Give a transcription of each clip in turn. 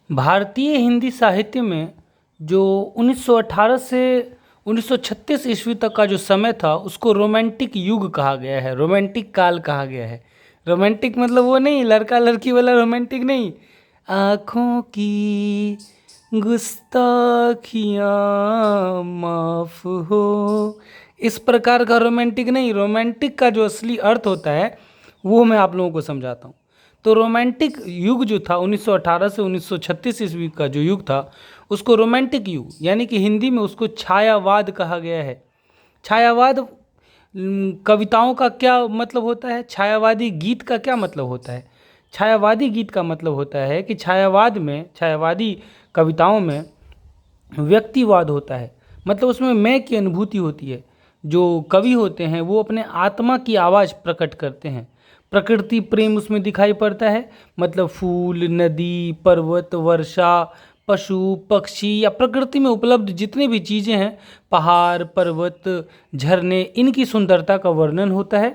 भारतीय हिंदी साहित्य में जो 1918 से 1936 ईस्वी तक का जो समय था उसको रोमांटिक युग कहा गया है, रोमांटिक काल कहा गया है। रोमांटिक मतलब वो नहीं, लड़का लड़की वाला रोमांटिक नहीं, आँखों की गुस्ताखियाँ माफ हो, इस प्रकार का रोमांटिक नहीं। रोमांटिक का जो असली अर्थ होता है वो मैं आप लोगों को समझाता हूँ। तो रोमांटिक युग जो था 1918 से 1936 ईस्वी का जो युग था उसको रोमांटिक युग यानी कि हिंदी में उसको छायावाद कहा गया है। छायावाद कविताओं का क्या मतलब होता है, छायावादी गीत का क्या मतलब होता है? छायावादी गीत का मतलब होता है कि छायावादी कविताओं में व्यक्तिवाद होता है, मतलब उसमें मैं की अनुभूति होती है। जो कवि होते हैं वो अपने आत्मा की आवाज़ प्रकट करते हैं। प्रकृति प्रेम उसमें दिखाई पड़ता है, मतलब फूल, नदी, पर्वत, वर्षा, पशु, पक्षी या प्रकृति में उपलब्ध जितनी भी चीज़ें हैं, पहाड़, पर्वत, झरने, इनकी सुंदरता का वर्णन होता है।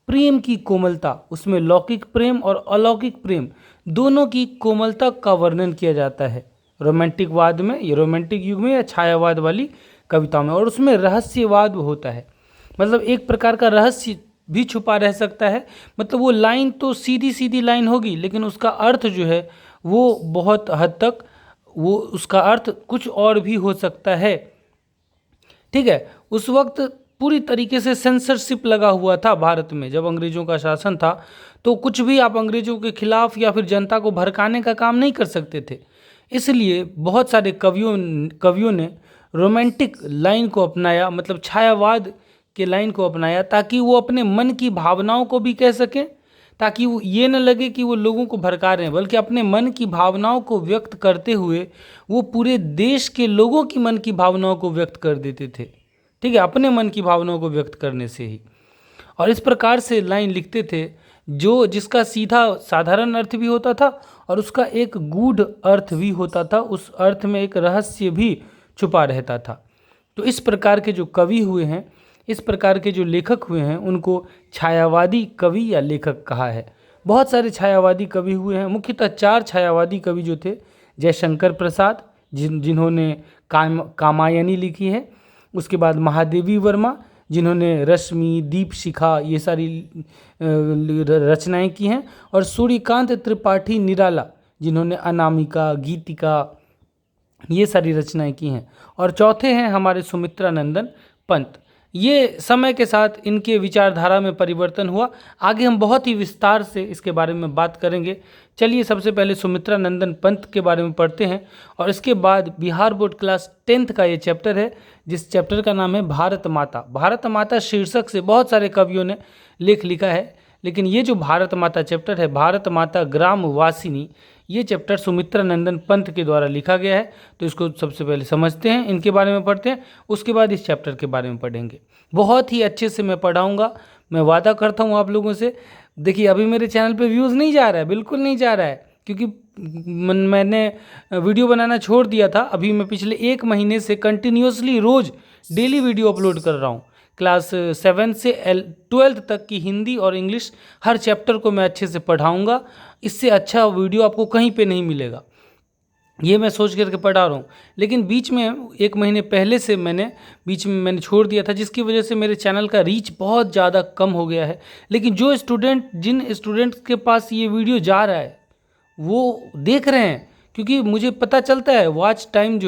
प्रेम की कोमलता, उसमें लौकिक प्रेम और अलौकिक प्रेम दोनों की कोमलता का वर्णन किया जाता है रोमांटिकवाद में, ये रोमांटिक युग में या छायावाद वाली कविताओं में। और उसमें रहस्यवाद होता है, मतलब एक प्रकार का रहस्य भी छुपा रह सकता है। मतलब वो लाइन तो सीधी सीधी लाइन होगी लेकिन उसका अर्थ जो है वो बहुत हद तक वो उसका अर्थ कुछ और भी हो सकता है। ठीक है, उस वक्त पूरी तरीके से सेंसरशिप लगा हुआ था भारत में। जब अंग्रेजों का शासन था तो कुछ भी आप अंग्रेजों के खिलाफ या फिर जनता को भड़काने का काम नहीं कर सकते थे। इसलिए बहुत सारे कवियों ने रोमांटिक लाइन को अपनाया, मतलब छायावाद के लाइन को अपनाया, ताकि वो अपने मन की भावनाओं को भी कह सकें, ताकि वो ये न लगे कि वो लोगों को भड़का रहे हैं, बल्कि अपने मन की भावनाओं को व्यक्त करते हुए वो पूरे देश के लोगों की मन की भावनाओं को व्यक्त कर देते थे। ठीक है, अपने मन की भावनाओं को व्यक्त करने से ही। और इस प्रकार से लाइन लिखते थे जो जिसका सीधा साधारण अर्थ भी होता था और उसका एक गूढ़ अर्थ भी होता था, उस अर्थ में एक रहस्य भी छुपा रहता था। तो इस प्रकार के जो कवि हुए हैं, इस प्रकार के जो लेखक हुए हैं, उनको छायावादी कवि या लेखक कहा है। बहुत सारे छायावादी कवि हुए हैं, मुख्यतः 4 छायावादी कवि जो थे, जयशंकर प्रसाद जिन्होंने कामायनी लिखी है, उसके बाद महादेवी वर्मा जिन्होंने रश्मि, दीपशिखा ये सारी रचनाएं की हैं, और सूर्यकांत त्रिपाठी निराला जिन्होंने अनामिका, गीतिका ये सारी रचनाएं की हैं। और चौथे हैं हमारे सुमित्रा नंदन पंत। ये समय के साथ इनके विचारधारा में परिवर्तन हुआ, आगे हम बहुत ही विस्तार से इसके बारे में बात करेंगे। चलिए सबसे पहले सुमित्रा नंदन पंत के बारे में पढ़ते हैं और इसके बाद बिहार बोर्ड क्लास 10th का ये चैप्टर है, जिस चैप्टर का नाम है भारत माता। भारत माता शीर्षक से बहुत सारे कवियों ने लेख लिखा है, लेकिन ये जो भारत माता चैप्टर है, भारत माता ग्राम वासिनी, ये चैप्टर सुमित्रा नंदन पंत के द्वारा लिखा गया है। तो इसको सबसे पहले समझते हैं, इनके बारे में पढ़ते हैं, उसके बाद इस चैप्टर के बारे में पढ़ेंगे। बहुत ही अच्छे से मैं पढ़ाऊँगा, मैं वादा करता हूँ आप लोगों से। देखिए अभी मेरे चैनल पे व्यूज़ नहीं जा रहा है, बिल्कुल नहीं जा रहा है, क्योंकि मैंने वीडियो बनाना छोड़ दिया था। अभी मैं पिछले 1 महीने से कंटिन्यूसली रोज़ डेली वीडियो अपलोड कर रहा हूँ। क्लास 7 से 12th तक की हिंदी और इंग्लिश हर चैप्टर को मैं अच्छे से पढ़ाऊँगा। इससे अच्छा वीडियो आपको कहीं पे नहीं मिलेगा, ये मैं सोच करके पढ़ा रहा हूँ। लेकिन बीच में 1 महीने पहले से मैंने छोड़ दिया था, जिसकी वजह से मेरे चैनल का रीच बहुत ज़्यादा कम हो गया है। लेकिन जिन स्टूडेंट्स के पास ये वीडियो जा रहा है वो देख रहे हैं, क्योंकि मुझे पता चलता है watch time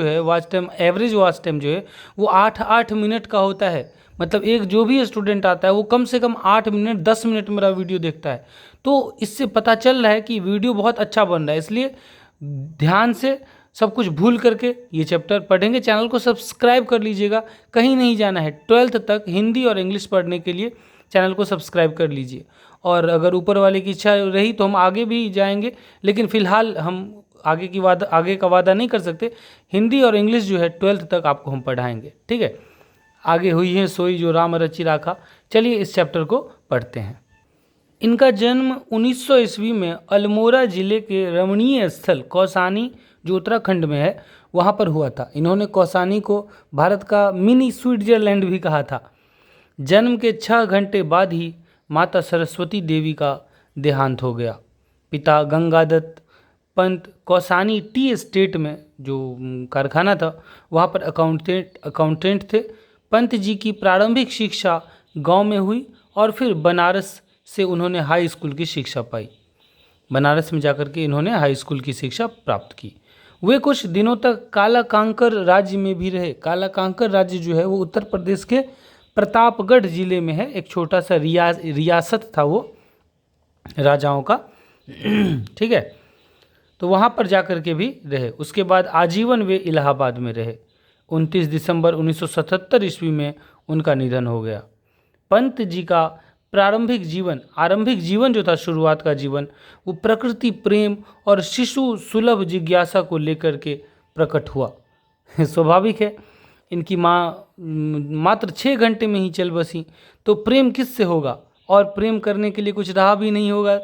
average watch time जो है वो 8 मिनट का होता है। मतलब एक जो भी स्टूडेंट आता है वो कम से कम 8 मिनट 10 मिनट मेरा वीडियो देखता है। तो इससे पता चल रहा है कि वीडियो बहुत अच्छा बन रहा है। इसलिए ध्यान से सब कुछ भूल करके ये चैप्टर पढ़ेंगे। चैनल को सब्सक्राइब कर लीजिएगा, कहीं नहीं जाना है। 12th तक हिंदी और इंग्लिश पढ़ने के लिए चैनल को सब्सक्राइब कर लीजिए, और अगर ऊपर वाले की इच्छा रही तो हम आगे भी जाएंगे, लेकिन फ़िलहाल हम आगे का वादा नहीं कर सकते। हिंदी और इंग्लिश जो है 12th तक आपको हम पढ़ाएंगे, ठीक है। आगे हुई है सोई जो राम रचि राखा। चलिए इस चैप्टर को पढ़ते हैं। इनका जन्म 1900 ईस्वी में अल्मोड़ा जिले के रमणीय स्थल कौसानी जो उत्तराखंड में है वहाँ पर हुआ था। इन्होंने कौसानी को भारत का मिनी स्विट्जरलैंड भी कहा था। जन्म के 6 घंटे बाद ही माता सरस्वती देवी का देहांत हो गया। पिता गंगादत्त पंत कौसानी टी एस्टेट में जो कारखाना था वहाँ पर अकाउंटेंट थे। पंत जी की प्रारंभिक शिक्षा गांव में हुई और फिर बनारस से उन्होंने हाई स्कूल की शिक्षा पाई। बनारस में जाकर के इन्होंने हाई स्कूल की शिक्षा प्राप्त की। वे कुछ दिनों तक कालाकांकर राज्य में भी रहे। कालाकांकर राज्य जो है वो उत्तर प्रदेश के प्रतापगढ़ जिले में है। एक छोटा सा रियासत था वो राजाओं का। ठीक है, तो वहाँ पर जाकर के भी रहे। उसके बाद आजीवन वे इलाहाबाद में रहे। 29 दिसंबर 1977 ईस्वी में उनका निधन हो गया। पंत जी का आरंभिक जीवन जो था, शुरुआत का जीवन, वो प्रकृति प्रेम और शिशु सुलभ जिज्ञासा को लेकर के प्रकट हुआ। स्वाभाविक है, इनकी माँ मात्र 6 घंटे में ही चल बसी, तो प्रेम किससे होगा? और प्रेम करने के लिए कुछ रहा भी नहीं होगा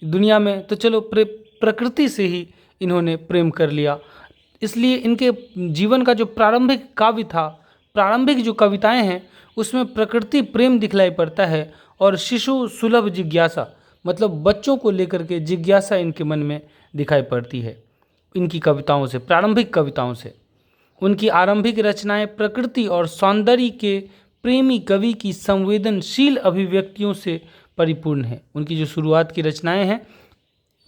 दुनिया में, तो चलो प्रकृति से ही इन्होंने प्रेम कर लिया। इसलिए इनके जीवन का जो प्रारंभिक काव्य था, प्रारंभिक जो कविताएं हैं, उसमें प्रकृति प्रेम दिखलाई पड़ता है और शिशु सुलभ जिज्ञासा, मतलब बच्चों को लेकर के जिज्ञासा इनके मन में दिखाई पड़ती है इनकी कविताओं से, प्रारंभिक कविताओं से। उनकी आरंभिक रचनाएं प्रकृति और सौंदर्य के प्रेमी कवि की संवेदनशील अभिव्यक्तियों से परिपूर्ण है। उनकी जो शुरुआत की रचनाएं हैं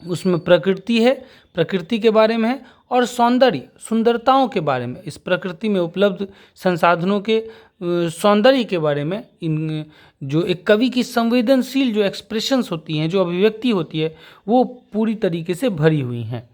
उसमें प्रकृति है, प्रकृति के बारे में है, और सुंदरताओं के बारे में, इस प्रकृति में उपलब्ध संसाधनों के सौंदर्य के बारे में इन जो एक कवि की संवेदनशील जो एक्सप्रेशंस होती हैं, जो अभिव्यक्ति होती है, वो पूरी तरीके से भरी हुई हैं।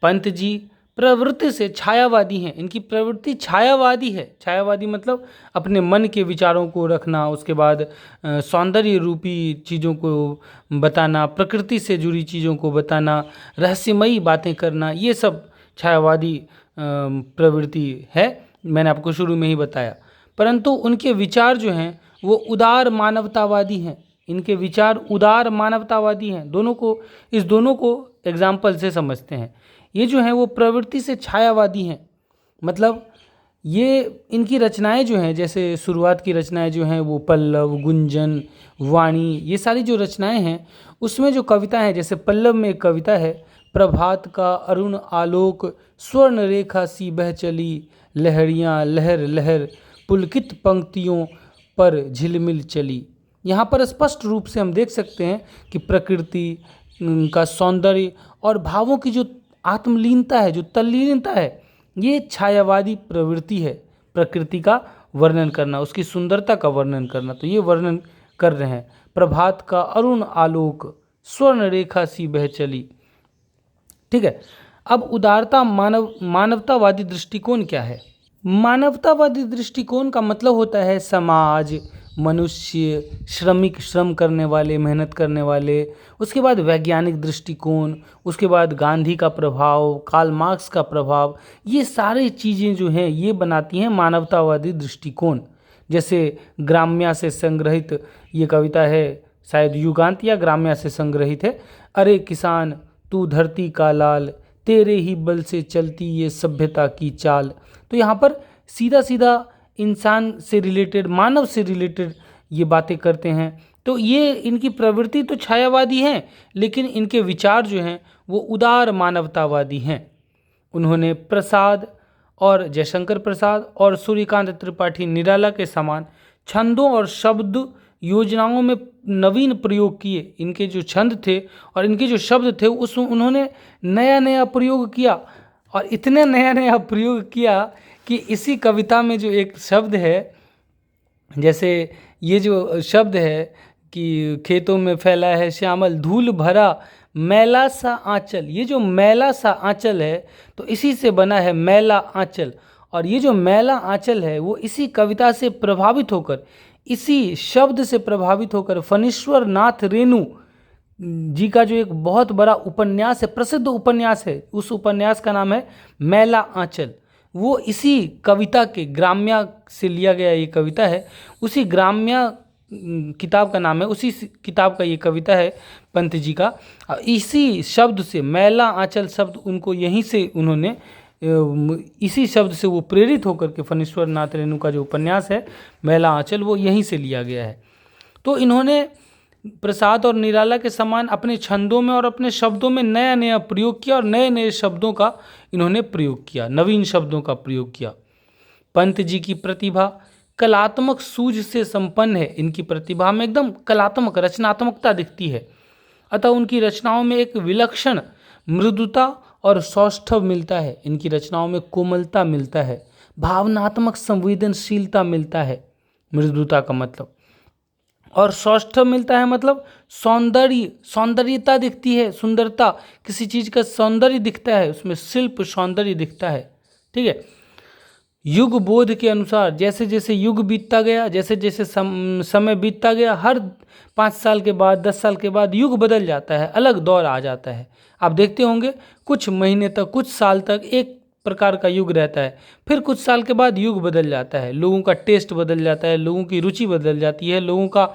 पंत जी प्रवृत्ति से छायावादी हैं। इनकी प्रवृत्ति छायावादी है। छायावादी मतलब अपने मन के विचारों को रखना, उसके बाद सौंदर्य रूपी चीज़ों को बताना, प्रकृति से जुड़ी चीज़ों को बताना, रहस्यमयी बातें करना, ये सब छायावादी प्रवृत्ति है। मैंने आपको शुरू में ही बताया। परंतु उनके विचार जो हैं वो उदार मानवतावादी हैं। इनके विचार उदार मानवतावादी हैं। इस दोनों को एग्जाम्पल से समझते हैं। ये जो हैं वो प्रवृत्ति से छायावादी हैं, मतलब ये इनकी रचनाएं जो हैं, जैसे शुरुआत की रचनाएं जो हैं वो पल्लव, गुंजन, वाणी, ये सारी जो रचनाएं हैं उसमें जो कविता है, जैसे पल्लव में एक कविता है, प्रभात का अरुण आलोक स्वर्ण रेखा सी बह चली, लहरियाँ लहर लहर पुलकित पंक्तियों पर झिलमिल चली। यहाँ पर स्पष्ट रूप से हम देख सकते हैं कि प्रकृति का सौंदर्य और भावों की जो आत्मलीनता है, जो तल्लीनता है, ये छायावादी प्रवृत्ति है। प्रकृति का वर्णन करना, उसकी सुंदरता का वर्णन करना, तो ये वर्णन कर रहे हैं। प्रभात का अरुण आलोक स्वर्ण रेखा सी बह चली। ठीक है, अब उदारता मानवतावादी दृष्टिकोण क्या है? मानवतावादी दृष्टिकोण का मतलब होता है समाज, मनुष्य, श्रम करने वाले, मेहनत करने वाले, उसके बाद वैज्ञानिक दृष्टिकोण, उसके बाद गांधी का प्रभाव, कार्ल मार्क्स का प्रभाव, ये सारी चीज़ें जो हैं ये बनाती हैं मानवतावादी दृष्टिकोण। जैसे ग्राम्या से संग्रहित ये कविता है, शायद युगांत या ग्राम्या से संग्रहित है। अरे किसान तू धरती का लाल, तेरे ही बल से चलती ये सभ्यता की चाल। तो यहाँ पर सीधा सीधा इंसान से रिलेटेड, मानव से रिलेटेड ये बातें करते हैं। तो ये इनकी प्रवृत्ति तो छायावादी हैं, लेकिन इनके विचार जो हैं वो उदार मानवतावादी हैं। उन्होंने प्रसाद और जयशंकर प्रसाद और सूर्यकांत त्रिपाठी निराला के समान छंदों और शब्द योजनाओं में नवीन प्रयोग किए। इनके जो छंद थे और इनके जो शब्द थे उसमें उन्होंने नया नया प्रयोग किया, और इतने नया नया प्रयोग किया कि इसी कविता में जो एक शब्द है, जैसे ये जो शब्द है कि खेतों में फैला है श्यामल धूल भरा मैला सा आंचल, ये जो मैला सा आंचल है तो इसी से बना है मैला आंचल। और ये जो मैला आंचल है वो इसी कविता से प्रभावित होकर, इसी शब्द से प्रभावित होकर फणीश्वर नाथ रेणु जी का जो एक बहुत बड़ा उपन्यास है, प्रसिद्ध उपन्यास है, उस उपन्यास का नाम है मैला आंचल। वो इसी कविता के, ग्राम्या से लिया गया ये कविता है, उसी ग्राम्या किताब का नाम है, उसी किताब का ये कविता है पंत जी का। इसी शब्द से, मैला आंचल शब्द उनको यहीं से उन्होंने, इसी शब्द से वो प्रेरित होकर के फणीश्वर नाथ रेणु का जो उपन्यास है मैला आंचल, वो यहीं से लिया गया है। तो इन्होंने प्रसाद और निराला के समान अपने छंदों में और अपने शब्दों में नया नया प्रयोग किया और नए नए शब्दों का इन्होंने प्रयोग किया, नवीन शब्दों का प्रयोग किया। पंत जी की प्रतिभा कलात्मक सूझ से संपन्न है। इनकी प्रतिभा में एकदम कलात्मक रचनात्मकता दिखती है, अतः उनकी रचनाओं में एक विलक्षण मृदुता और सौष्ठव मिलता है। इनकी रचनाओं में कोमलता मिलता है, भावनात्मक संवेदनशीलता मिलता है, मृदुता का मतलब, और सौष्ठव मिलता है मतलब सौंदर्यता दिखती है, सुंदरता, किसी चीज़ का सौंदर्य दिखता है, उसमें शिल्प सौंदर्य दिखता है। ठीक है। युग बोध के अनुसार जैसे जैसे युग बीतता गया, जैसे जैसे समय बीतता गया, हर 5 साल के बाद 10 साल के बाद युग बदल जाता है, अलग दौर आ जाता है। आप देखते होंगे कुछ महीने तक, कुछ साल तक एक प्रकार का युग रहता है, फिर कुछ साल के बाद युग बदल जाता है, लोगों का टेस्ट बदल जाता है, लोगों की रुचि बदल जाती है, लोगों का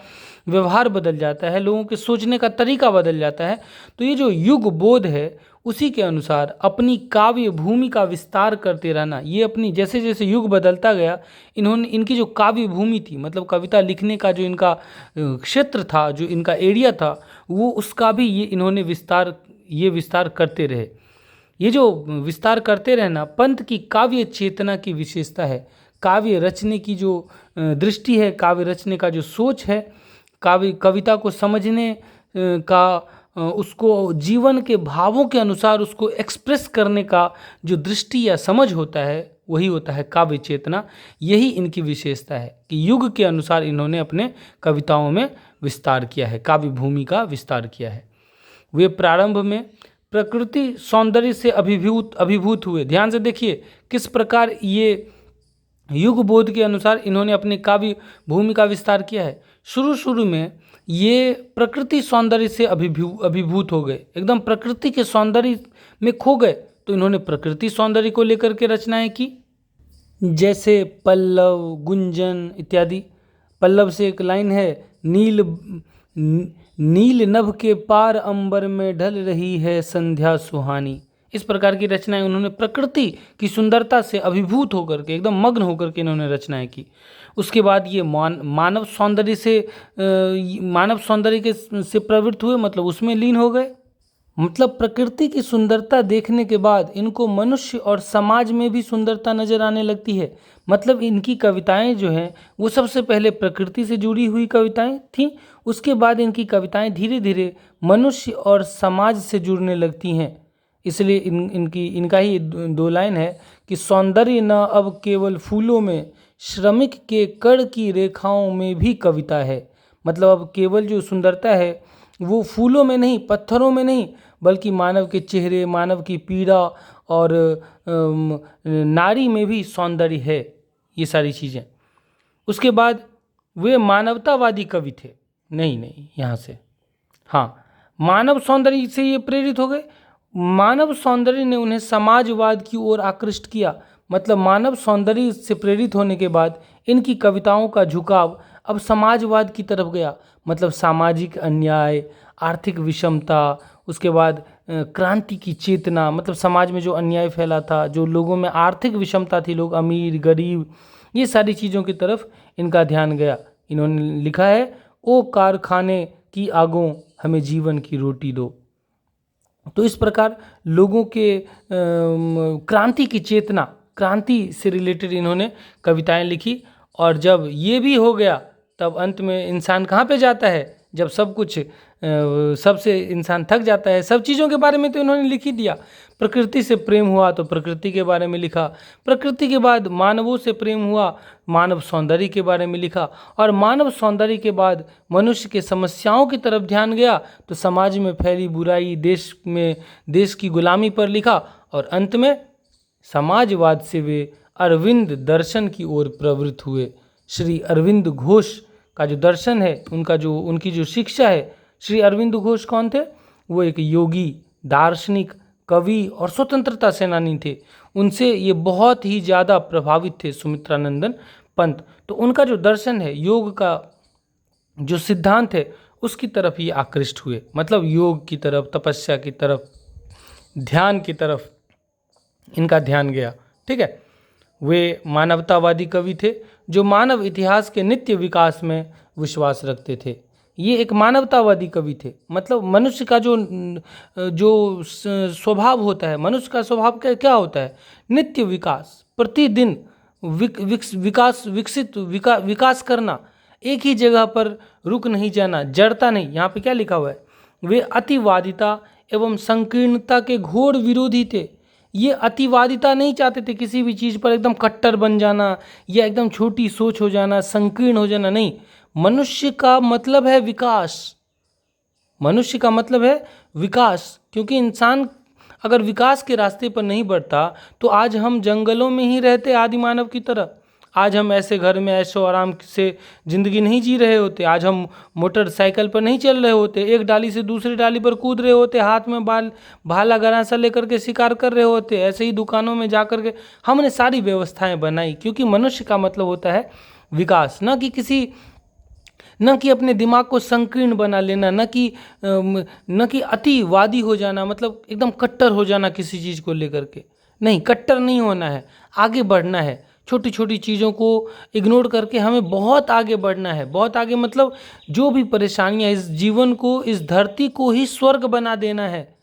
व्यवहार बदल जाता है, लोगों के सोचने का तरीका बदल जाता है। तो ये जो युग बोध है, उसी के अनुसार अपनी काव्य भूमि का विस्तार करते रहना, ये अपनी जैसे जैसे युग बदलता गया, इन्होंने इनकी जो काव्य भूमि थी, मतलब कविता लिखने का जो इनका क्षेत्र था, जो इनका एरिया था, वो उसका भी इन्होंने विस्तार करते रहे। ये जो विस्तार करते रहना पंत की काव्य चेतना की विशेषता है। काव्य रचने की जो दृष्टि है, काव्य रचने का जो सोच है, कविता को समझने का, उसको जीवन के भावों के अनुसार उसको एक्सप्रेस करने का जो दृष्टि या समझ होता है, वही होता है काव्य चेतना। यही इनकी विशेषता है कि युग के अनुसार इन्होंने अपने कविताओं में विस्तार किया है, काव्य भूमि का विस्तार किया है। वे प्रारंभ में प्रकृति सौंदर्य से अभिभूत हुए। ध्यान से देखिए किस प्रकार ये युग बोध के अनुसार इन्होंने अपने काव्य भूमि का विस्तार किया है। शुरू में ये प्रकृति सौंदर्य से अभिभूत हो गए, एकदम प्रकृति के सौंदर्य में खो गए, तो इन्होंने प्रकृति सौंदर्य को लेकर के रचनाएं की, जैसे पल्लव, गुंजन इत्यादि। पल्लव से एक लाइन है, नील नभ के पार अंबर में ढल रही है संध्या सुहानी। इस प्रकार की रचनाएं उन्होंने प्रकृति की सुंदरता से अभिभूत होकर के, एकदम मग्न होकर के इन्होंने रचनाएं की। उसके बाद ये मानव सौंदर्य से प्रवृत्त हुए, मतलब उसमें लीन हो गए। मतलब प्रकृति की सुंदरता देखने के बाद इनको मनुष्य और समाज में भी सुंदरता नजर आने लगती है। मतलब इनकी कविताएं जो हैं वो सबसे पहले प्रकृति से जुड़ी हुई कविताएं थीं, उसके बाद इनकी कविताएं धीरे धीरे मनुष्य और समाज से जुड़ने लगती हैं। इसलिए इनका ही 2 लाइन है कि सौंदर्य न अब केवल फूलों में, श्रमिक के कड़ की रेखाओं में भी कविता है। मतलब अब केवल जो सुंदरता है वो फूलों में नहीं, पत्थरों में नहीं, बल्कि मानव के चेहरे, मानव की पीड़ा और नारी में भी सौंदर्य है, ये सारी चीज़ें। उसके बाद वे मानवतावादी कवि थे। नहीं यहाँ से, हाँ, मानव सौंदर्य से ये प्रेरित हो गए। मानव सौंदर्य ने उन्हें समाजवाद की ओर आकृष्ट किया। मतलब मानव सौंदर्य से प्रेरित होने के बाद इनकी कविताओं का झुकाव अब समाजवाद की तरफ गया। मतलब सामाजिक अन्याय, आर्थिक विषमता, उसके बाद क्रांति की चेतना, मतलब समाज में जो अन्याय फैला था, जो लोगों में आर्थिक विषमता थी, लोग अमीर गरीब, ये सारी चीज़ों की तरफ इनका ध्यान गया। इन्होंने लिखा है, ओ कारखाने की आगों हमें जीवन की रोटी दो। तो इस प्रकार लोगों के क्रांति की चेतना, क्रांति से रिलेटेड इन्होंने कविताएं लिखी। और जब ये भी हो गया तब अंत में इंसान कहाँ पे जाता है, जब सब कुछ सबसे इंसान थक जाता है, सब चीज़ों के बारे में तो इन्होंने लिख ही दिया। प्रकृति से प्रेम हुआ तो प्रकृति के बारे में लिखा, प्रकृति के बाद मानवों से प्रेम हुआ, मानव सौंदर्य के बारे में लिखा, और मानव सौंदर्य के बाद मनुष्य के समस्याओं की तरफ ध्यान गया तो समाज में फैली बुराई, देश की गुलामी पर लिखा, और अंत में समाजवाद से वे अरविंद दर्शन की ओर प्रवृत्त हुए। श्री अरविंद घोष का जो दर्शन है, उनकी जो शिक्षा है, श्री अरविंद घोष कौन थे? वो एक योगी, दार्शनिक, कवि और स्वतंत्रता सेनानी थे। उनसे ये बहुत ही ज़्यादा प्रभावित थे सुमित्रानंदन पंत। तो उनका जो दर्शन है, योग का जो सिद्धांत है, उसकी तरफ ये आकृष्ट हुए। मतलब योग की तरफ, तपस्या की तरफ, ध्यान की तरफ इनका ध्यान गया। ठीक है। वे मानवतावादी कवि थे जो मानव इतिहास के नित्य विकास में विश्वास रखते थे। ये एक मानवतावादी कवि थे। मतलब मनुष्य का जो जो स्वभाव होता है, मनुष्य का स्वभाव क्या क्या होता है? नित्य विकास, प्रतिदिन विकास करना, एक ही जगह पर रुक नहीं जाना, जड़ता नहीं। यहाँ पे क्या लिखा हुआ है? वे अतिवादिता एवं संकीर्णता के घोर विरोधी थे। ये अतिवादिता नहीं चाहते थे, किसी भी चीज़ पर एकदम कट्टर बन जाना या एकदम छोटी सोच हो जाना, संकीर्ण हो जाना, नहीं। मनुष्य का मतलब है विकास, मनुष्य का मतलब है विकास। क्योंकि इंसान अगर विकास के रास्ते पर नहीं बढ़ता तो आज हम जंगलों में ही रहते आदि मानव की तरह। आज हम ऐसे घर में ऐशो आराम से ज़िंदगी नहीं जी रहे होते। आज हम मोटरसाइकिल पर नहीं चल रहे होते, एक डाली से दूसरी डाली पर कूद रहे होते, हाथ में भाला गरासा लेकर के शिकार कर रहे होते। ऐसे ही दुकानों में जा कर के हमने सारी व्यवस्थाएं बनाई, क्योंकि मनुष्य का मतलब होता है विकास। न कि अपने दिमाग को संकीर्ण बना लेना, न कि अतिवादी हो जाना, मतलब एकदम कट्टर हो जाना किसी चीज़ को लेकर के। नहीं, कट्टर नहीं होना है, आगे बढ़ना है। छोटी छोटी चीज़ों को इग्नोर करके हमें बहुत आगे बढ़ना है, बहुत आगे। मतलब जो भी परेशानियां इस जीवन को, इस धरती को ही स्वर्ग बना देना है।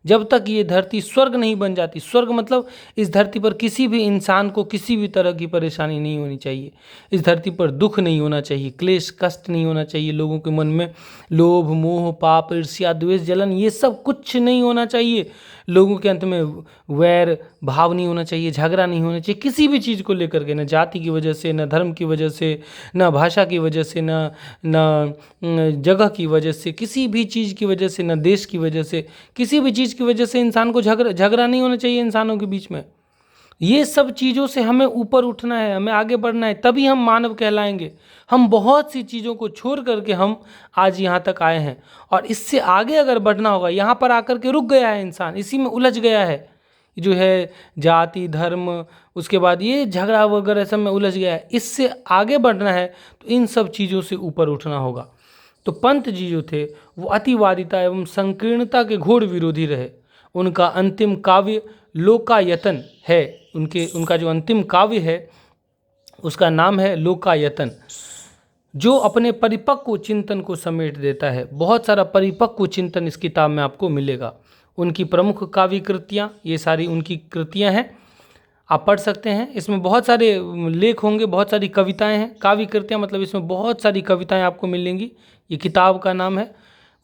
जब तक ये धरती स्वर्ग नहीं बन जाती, स्वर्ग मतलब इस धरती पर किसी भी इंसान को किसी भी तरह की परेशानी नहीं होनी चाहिए, इस धरती पर दुख नहीं होना चाहिए, क्लेश कष्ट नहीं होना चाहिए, लोगों के मन में लोभ मोह पाप ईर्ष्या द्वेष जलन ये सब कुछ नहीं होना चाहिए, लोगों के अंत में वैर भाव नहीं होना चाहिए, झगड़ा नहीं होना चाहिए किसी भी चीज़ को लेकर के, न जाति की वजह से, न धर्म की वजह से, न भाषा की वजह से, न जगह की वजह से, किसी भी चीज़ की वजह से, न देश की वजह से, किसी भी चीज़ की वजह से इंसान को झगड़ा नहीं होना चाहिए इंसानों के बीच में। ये सब चीज़ों से हमें ऊपर उठना है, हमें आगे बढ़ना है, तभी हम मानव कहलाएंगे। हम बहुत सी चीज़ों को छोड़ करके हम आज यहाँ तक आए हैं, और इससे आगे अगर बढ़ना होगा, यहाँ पर आकर के रुक गया है इंसान, इसी में उलझ गया है, जो है जाति धर्म, उसके बाद ये झगड़ा वगैरह सब में उलझ गया है। इससे आगे बढ़ना है तो इन सब चीज़ों से ऊपर उठना होगा। तो पंत जी जो थे वो अतिवादिता एवं संकीर्णता के घोर विरोधी रहे। उनका अंतिम काव्य लोकायतन है, उनका जो अंतिम काव्य है उसका नाम है लोकायतन, जो अपने परिपक्व चिंतन को समेट देता है। बहुत सारा परिपक्व चिंतन इस किताब में आपको मिलेगा। उनकी प्रमुख काव्य कृतियाँ, ये सारी उनकी कृतियाँ हैं, आप पढ़ सकते हैं। इसमें बहुत सारे लेख होंगे, बहुत सारी कविताएं हैं। काव्य कृतियाँ मतलब इसमें बहुत सारी कविताएं आपको मिलेंगी। ये किताब का नाम है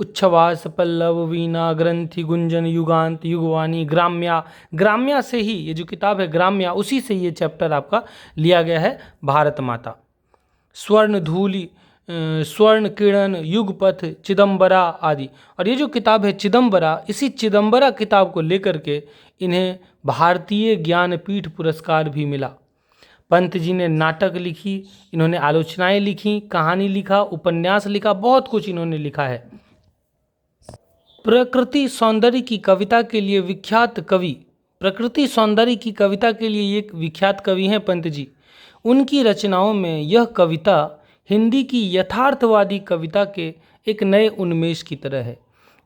उच्छ्वास पल्लव वीणा ग्रंथि गुंजन युगांत युगवाणी ग्राम्या। ग्राम्या से ही ये जो किताब है ग्राम्या, उसी से ये चैप्टर आपका लिया गया है। भारत माता, स्वर्ण धूलि, स्वर्ण किरण, युगपथ, चिदम्बरा आदि। और ये जो किताब है चिदम्बरा, इसी चिदम्बरा किताब को लेकर के इन्हें भारतीय ज्ञानपीठ पुरस्कार भी मिला। पंत जी ने नाटक लिखी, इन्होंने आलोचनाएं लिखी, कहानी लिखा, उपन्यास लिखा, बहुत कुछ इन्होंने लिखा है। प्रकृति सौंदर्य की कविता के लिए विख्यात कवि, प्रकृति सौंदर्य की कविता के लिए एक विख्यात कवि हैं पंत जी। उनकी रचनाओं में यह कविता हिंदी की यथार्थवादी कविता के एक नए उन्मेष की तरह है।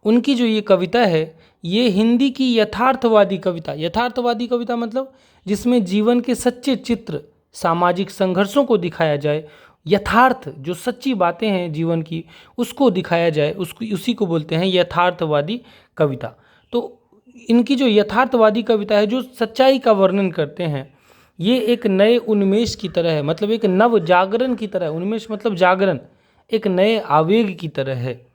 उनकी जो ये कविता है ये हिंदी की यथार्थवादी कविता मतलब जिसमें जीवन के सच्चे चित्र, सामाजिक संघर्षों को दिखाया जाए, यथार्थ जो सच्ची बातें हैं जीवन की उसको दिखाया जाए, उसी को बोलते हैं यथार्थवादी कविता। तो इनकी जो यथार्थवादी कविता है जो सच्चाई का वर्णन करते हैं, ये एक नए उन्मेष की तरह है, मतलब एक नव जागरण की तरह है। उन्मेष मतलब जागरण, एक नए आवेग की तरह है।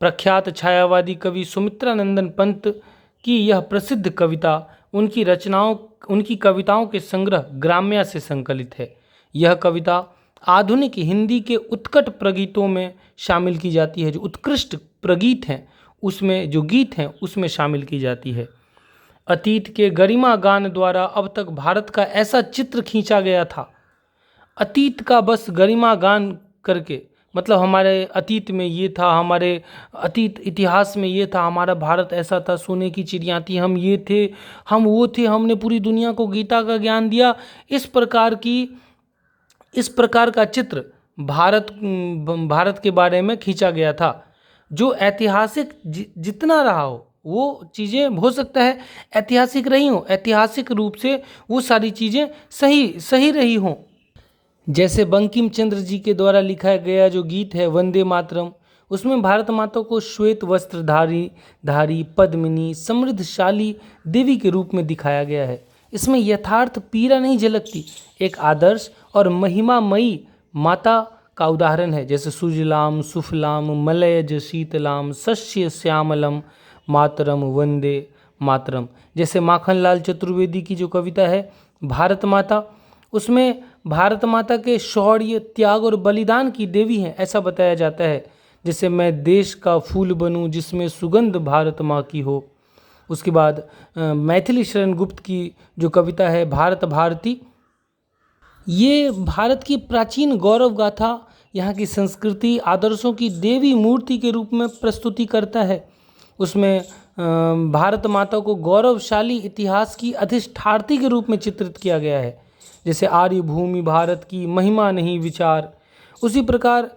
प्रख्यात छायावादी कवि सुमित्रानंदन पंत की यह प्रसिद्ध कविता उनकी कविताओं के संग्रह ग्राम्या से संकलित है। यह कविता आधुनिक हिंदी के उत्कट प्रगीतों में शामिल की जाती है, जो उत्कृष्ट प्रगीत हैं उसमें, जो गीत हैं उसमें शामिल की जाती है। अतीत के गरिमा गान द्वारा अब तक भारत का ऐसा चित्र खींचा गया था, अतीत का बस गरिमा गान करके, मतलब हमारे अतीत में ये था, हमारे अतीत इतिहास में ये था, हमारा भारत ऐसा था, सोने की चिड़िया थी, हम ये थे, हम वो थे, हमने पूरी दुनिया को गीता का ज्ञान दिया। इस प्रकार का चित्र भारत के बारे में खींचा गया था, जो ऐतिहासिक जितना रहा हो वो चीज़ें हो सकता है ऐतिहासिक रही हों, ऐतिहासिक रूप से वो सारी चीज़ें सही रही हों। जैसे बंकिम चंद्र जी के द्वारा लिखा गया जो गीत है वंदे मातरम, उसमें भारत माता को श्वेत वस्त्रधारी धारी पद्मिनी समृद्धशाली देवी के रूप में दिखाया गया है। इसमें यथार्थ पीड़ा नहीं झलकती, एक आदर्श और महिमामयी माता का उदाहरण है। जैसे सुजलाम सुफलाम मलयज शीतलाम शस्य श्यामलम मातरम वंदे मातरम। जैसे माखनलाल चतुर्वेदी की जो कविता है भारत माता, उसमें भारत माता के शौर्य त्याग और बलिदान की देवी हैं ऐसा बताया जाता है। जैसे मैं देश का फूल बनूं जिसमें सुगंध भारत माँ की हो। उसके बाद मैथिली शरण गुप्त की जो कविता है भारत भारती, ये भारत की प्राचीन गौरव गाथा, यहाँ की संस्कृति आदर्शों की देवी मूर्ति के रूप में प्रस्तुति करता है। उसमें भारत माता को गौरवशाली इतिहास की अधिष्ठात्री के रूप में चित्रित किया गया है। जैसे आर्य भूमि भारत की महिमा नहीं विचार। उसी प्रकार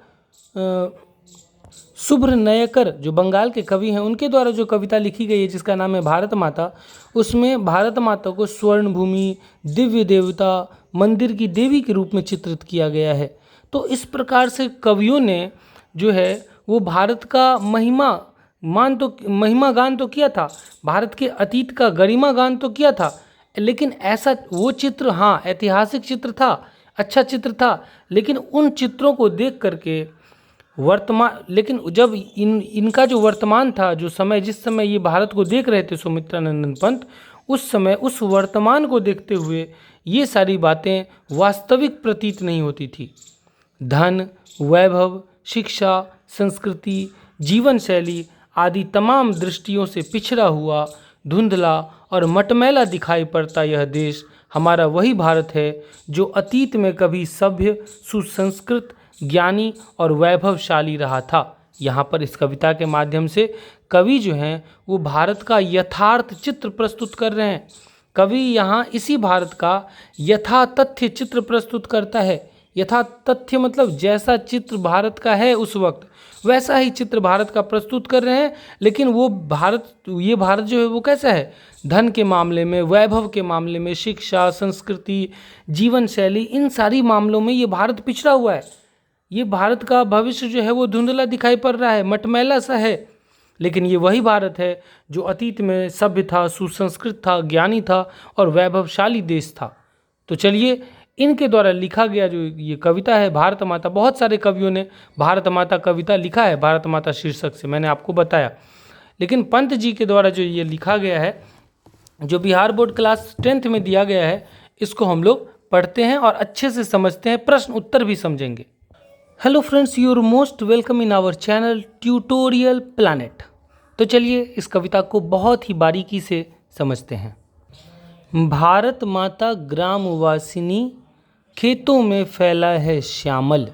शुभ्र नयकर जो बंगाल के कवि हैं उनके द्वारा जो कविता लिखी गई है जिसका नाम है भारत माता, उसमें भारत माता को स्वर्ण भूमि दिव्य देवता मंदिर की देवी के रूप में चित्रित किया गया है। तो इस प्रकार से कवियों ने जो है वो भारत का महिमा गान तो किया था, भारत के अतीत का गरिमा गान तो किया था, लेकिन ऐसा वो चित्र हाँ ऐतिहासिक चित्र था, अच्छा चित्र था, लेकिन उन चित्रों को देख करके लेकिन जब इनका जो वर्तमान था, जो समय जिस समय ये भारत को देख रहे थे सुमित्रानंदन पंत, उस समय उस वर्तमान को देखते हुए ये सारी बातें वास्तविक प्रतीत नहीं होती थी। धन वैभव शिक्षा संस्कृति जीवन शैली आदि तमाम दृष्टियों से पिछड़ा हुआ धुंधला और मटमैला दिखाई पड़ता यह देश हमारा वही भारत है जो अतीत में कभी सभ्य सुसंस्कृत ज्ञानी और वैभवशाली रहा था। यहाँ पर इस कविता के माध्यम से कवि जो हैं वो भारत का यथार्थ चित्र प्रस्तुत कर रहे हैं। कवि यहाँ इसी भारत का यथा तथ्य चित्र प्रस्तुत करता है। यथा तथ्य मतलब जैसा चित्र भारत का है उस वक्त वैसा ही चित्र भारत का प्रस्तुत कर रहे हैं। लेकिन ये भारत जो है वो कैसा है, धन के मामले में, वैभव के मामले में, शिक्षा संस्कृति जीवन शैली, इन सारी मामलों में ये भारत पिछड़ा हुआ है। ये भारत का भविष्य जो है वो धुंधला दिखाई पड़ रहा है, मटमैला सा है। लेकिन ये वही भारत है जो अतीत में सभ्य था, सुसंस्कृत था, ज्ञानी था और वैभवशाली देश था। तो चलिए इनके द्वारा लिखा गया जो ये कविता है भारत माता, बहुत सारे कवियों ने भारत माता कविता लिखा है भारत माता शीर्षक से, मैंने आपको बताया। लेकिन पंत जी के द्वारा जो ये लिखा गया है, जो बिहार बोर्ड क्लास 10th में दिया गया है, इसको हम लोग पढ़ते हैं और अच्छे से समझते हैं, प्रश्न उत्तर भी समझेंगे। Hello friends, you are most welcome in our channel Tutorial Planet. तो चलिए इस कविता को बहुत ही बारीकी से समझते हैं। भारत माता ग्रामवासिनी खेतों में फैला है श्यामल।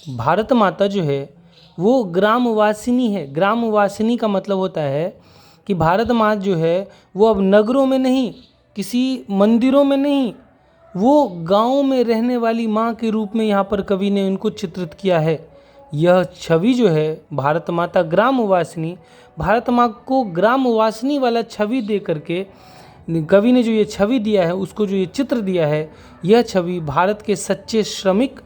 भारत माता जो है वो ग्रामवासिनी है। ग्रामवासिनी का मतलब होता है कि भारत माता जो है वो अब नगरों में नहीं, किसी मंदिरों में नहीं, वो गाँव में रहने वाली माँ के रूप में यहाँ पर कवि ने उनको चित्रित किया है। यह छवि जो है भारत माता ग्रामवासिनी, भारत माँ को ग्रामवासिनी वाला छवि दे करके कवि ने जो ये छवि दिया है, उसको जो ये चित्र दिया है, यह छवि भारत के सच्चे श्रमिक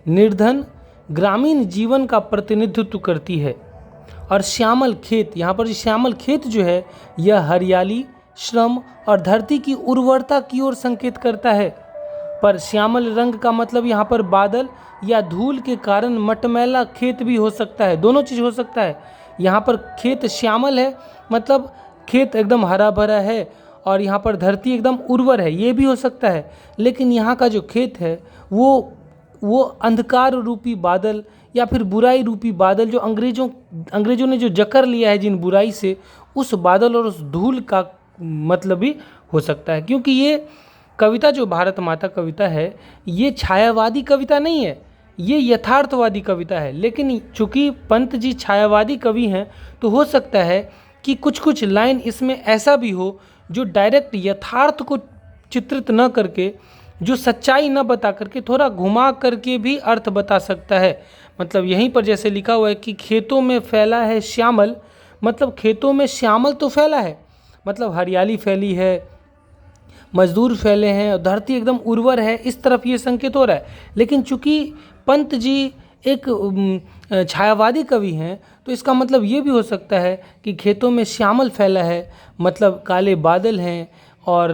निर्धन ग्रामीण जीवन का प्रतिनिधित्व करती है। और श्यामल खेत, यहाँ पर श्यामल खेत जो है यह हरियाली श्रम और धरती की उर्वरता की ओर संकेत करता है। पर श्यामल रंग का मतलब यहाँ पर बादल या धूल के कारण मटमैला खेत भी हो सकता है, दोनों चीज़ हो सकता है। यहाँ पर खेत श्यामल है मतलब खेत एकदम हरा भरा है और यहाँ पर धरती एकदम उर्वर है, ये भी हो सकता है। लेकिन यहाँ का जो खेत है वो अंधकार रूपी बादल या फिर बुराई रूपी बादल, जो अंग्रेजों ने जो जकड़ लिया है जिन बुराई से, उस बादल और उस धूल का मतलब भी हो सकता है। क्योंकि ये कविता जो भारत माता कविता है ये छायावादी कविता नहीं है, ये यथार्थवादी कविता है। लेकिन चूंकि पंत जी छायावादी कवि हैं तो हो सकता है कि कुछ लाइन इसमें ऐसा भी हो जो डायरेक्ट यथार्थ को चित्रित न करके, जो सच्चाई न बता करके, थोड़ा घुमा करके भी अर्थ बता सकता है। मतलब यहीं पर जैसे लिखा हुआ है कि खेतों में फैला है श्यामल, मतलब खेतों में श्यामल तो फैला है, मतलब हरियाली फैली है, मजदूर फैले हैं और धरती एकदम उर्वर है, इस तरफ ये संकेत हो रहा है। लेकिन चूंकि पंत जी एक छायावादी कवि हैं तो इसका मतलब ये भी हो सकता है कि खेतों में श्यामल फैला है, मतलब काले बादल हैं। और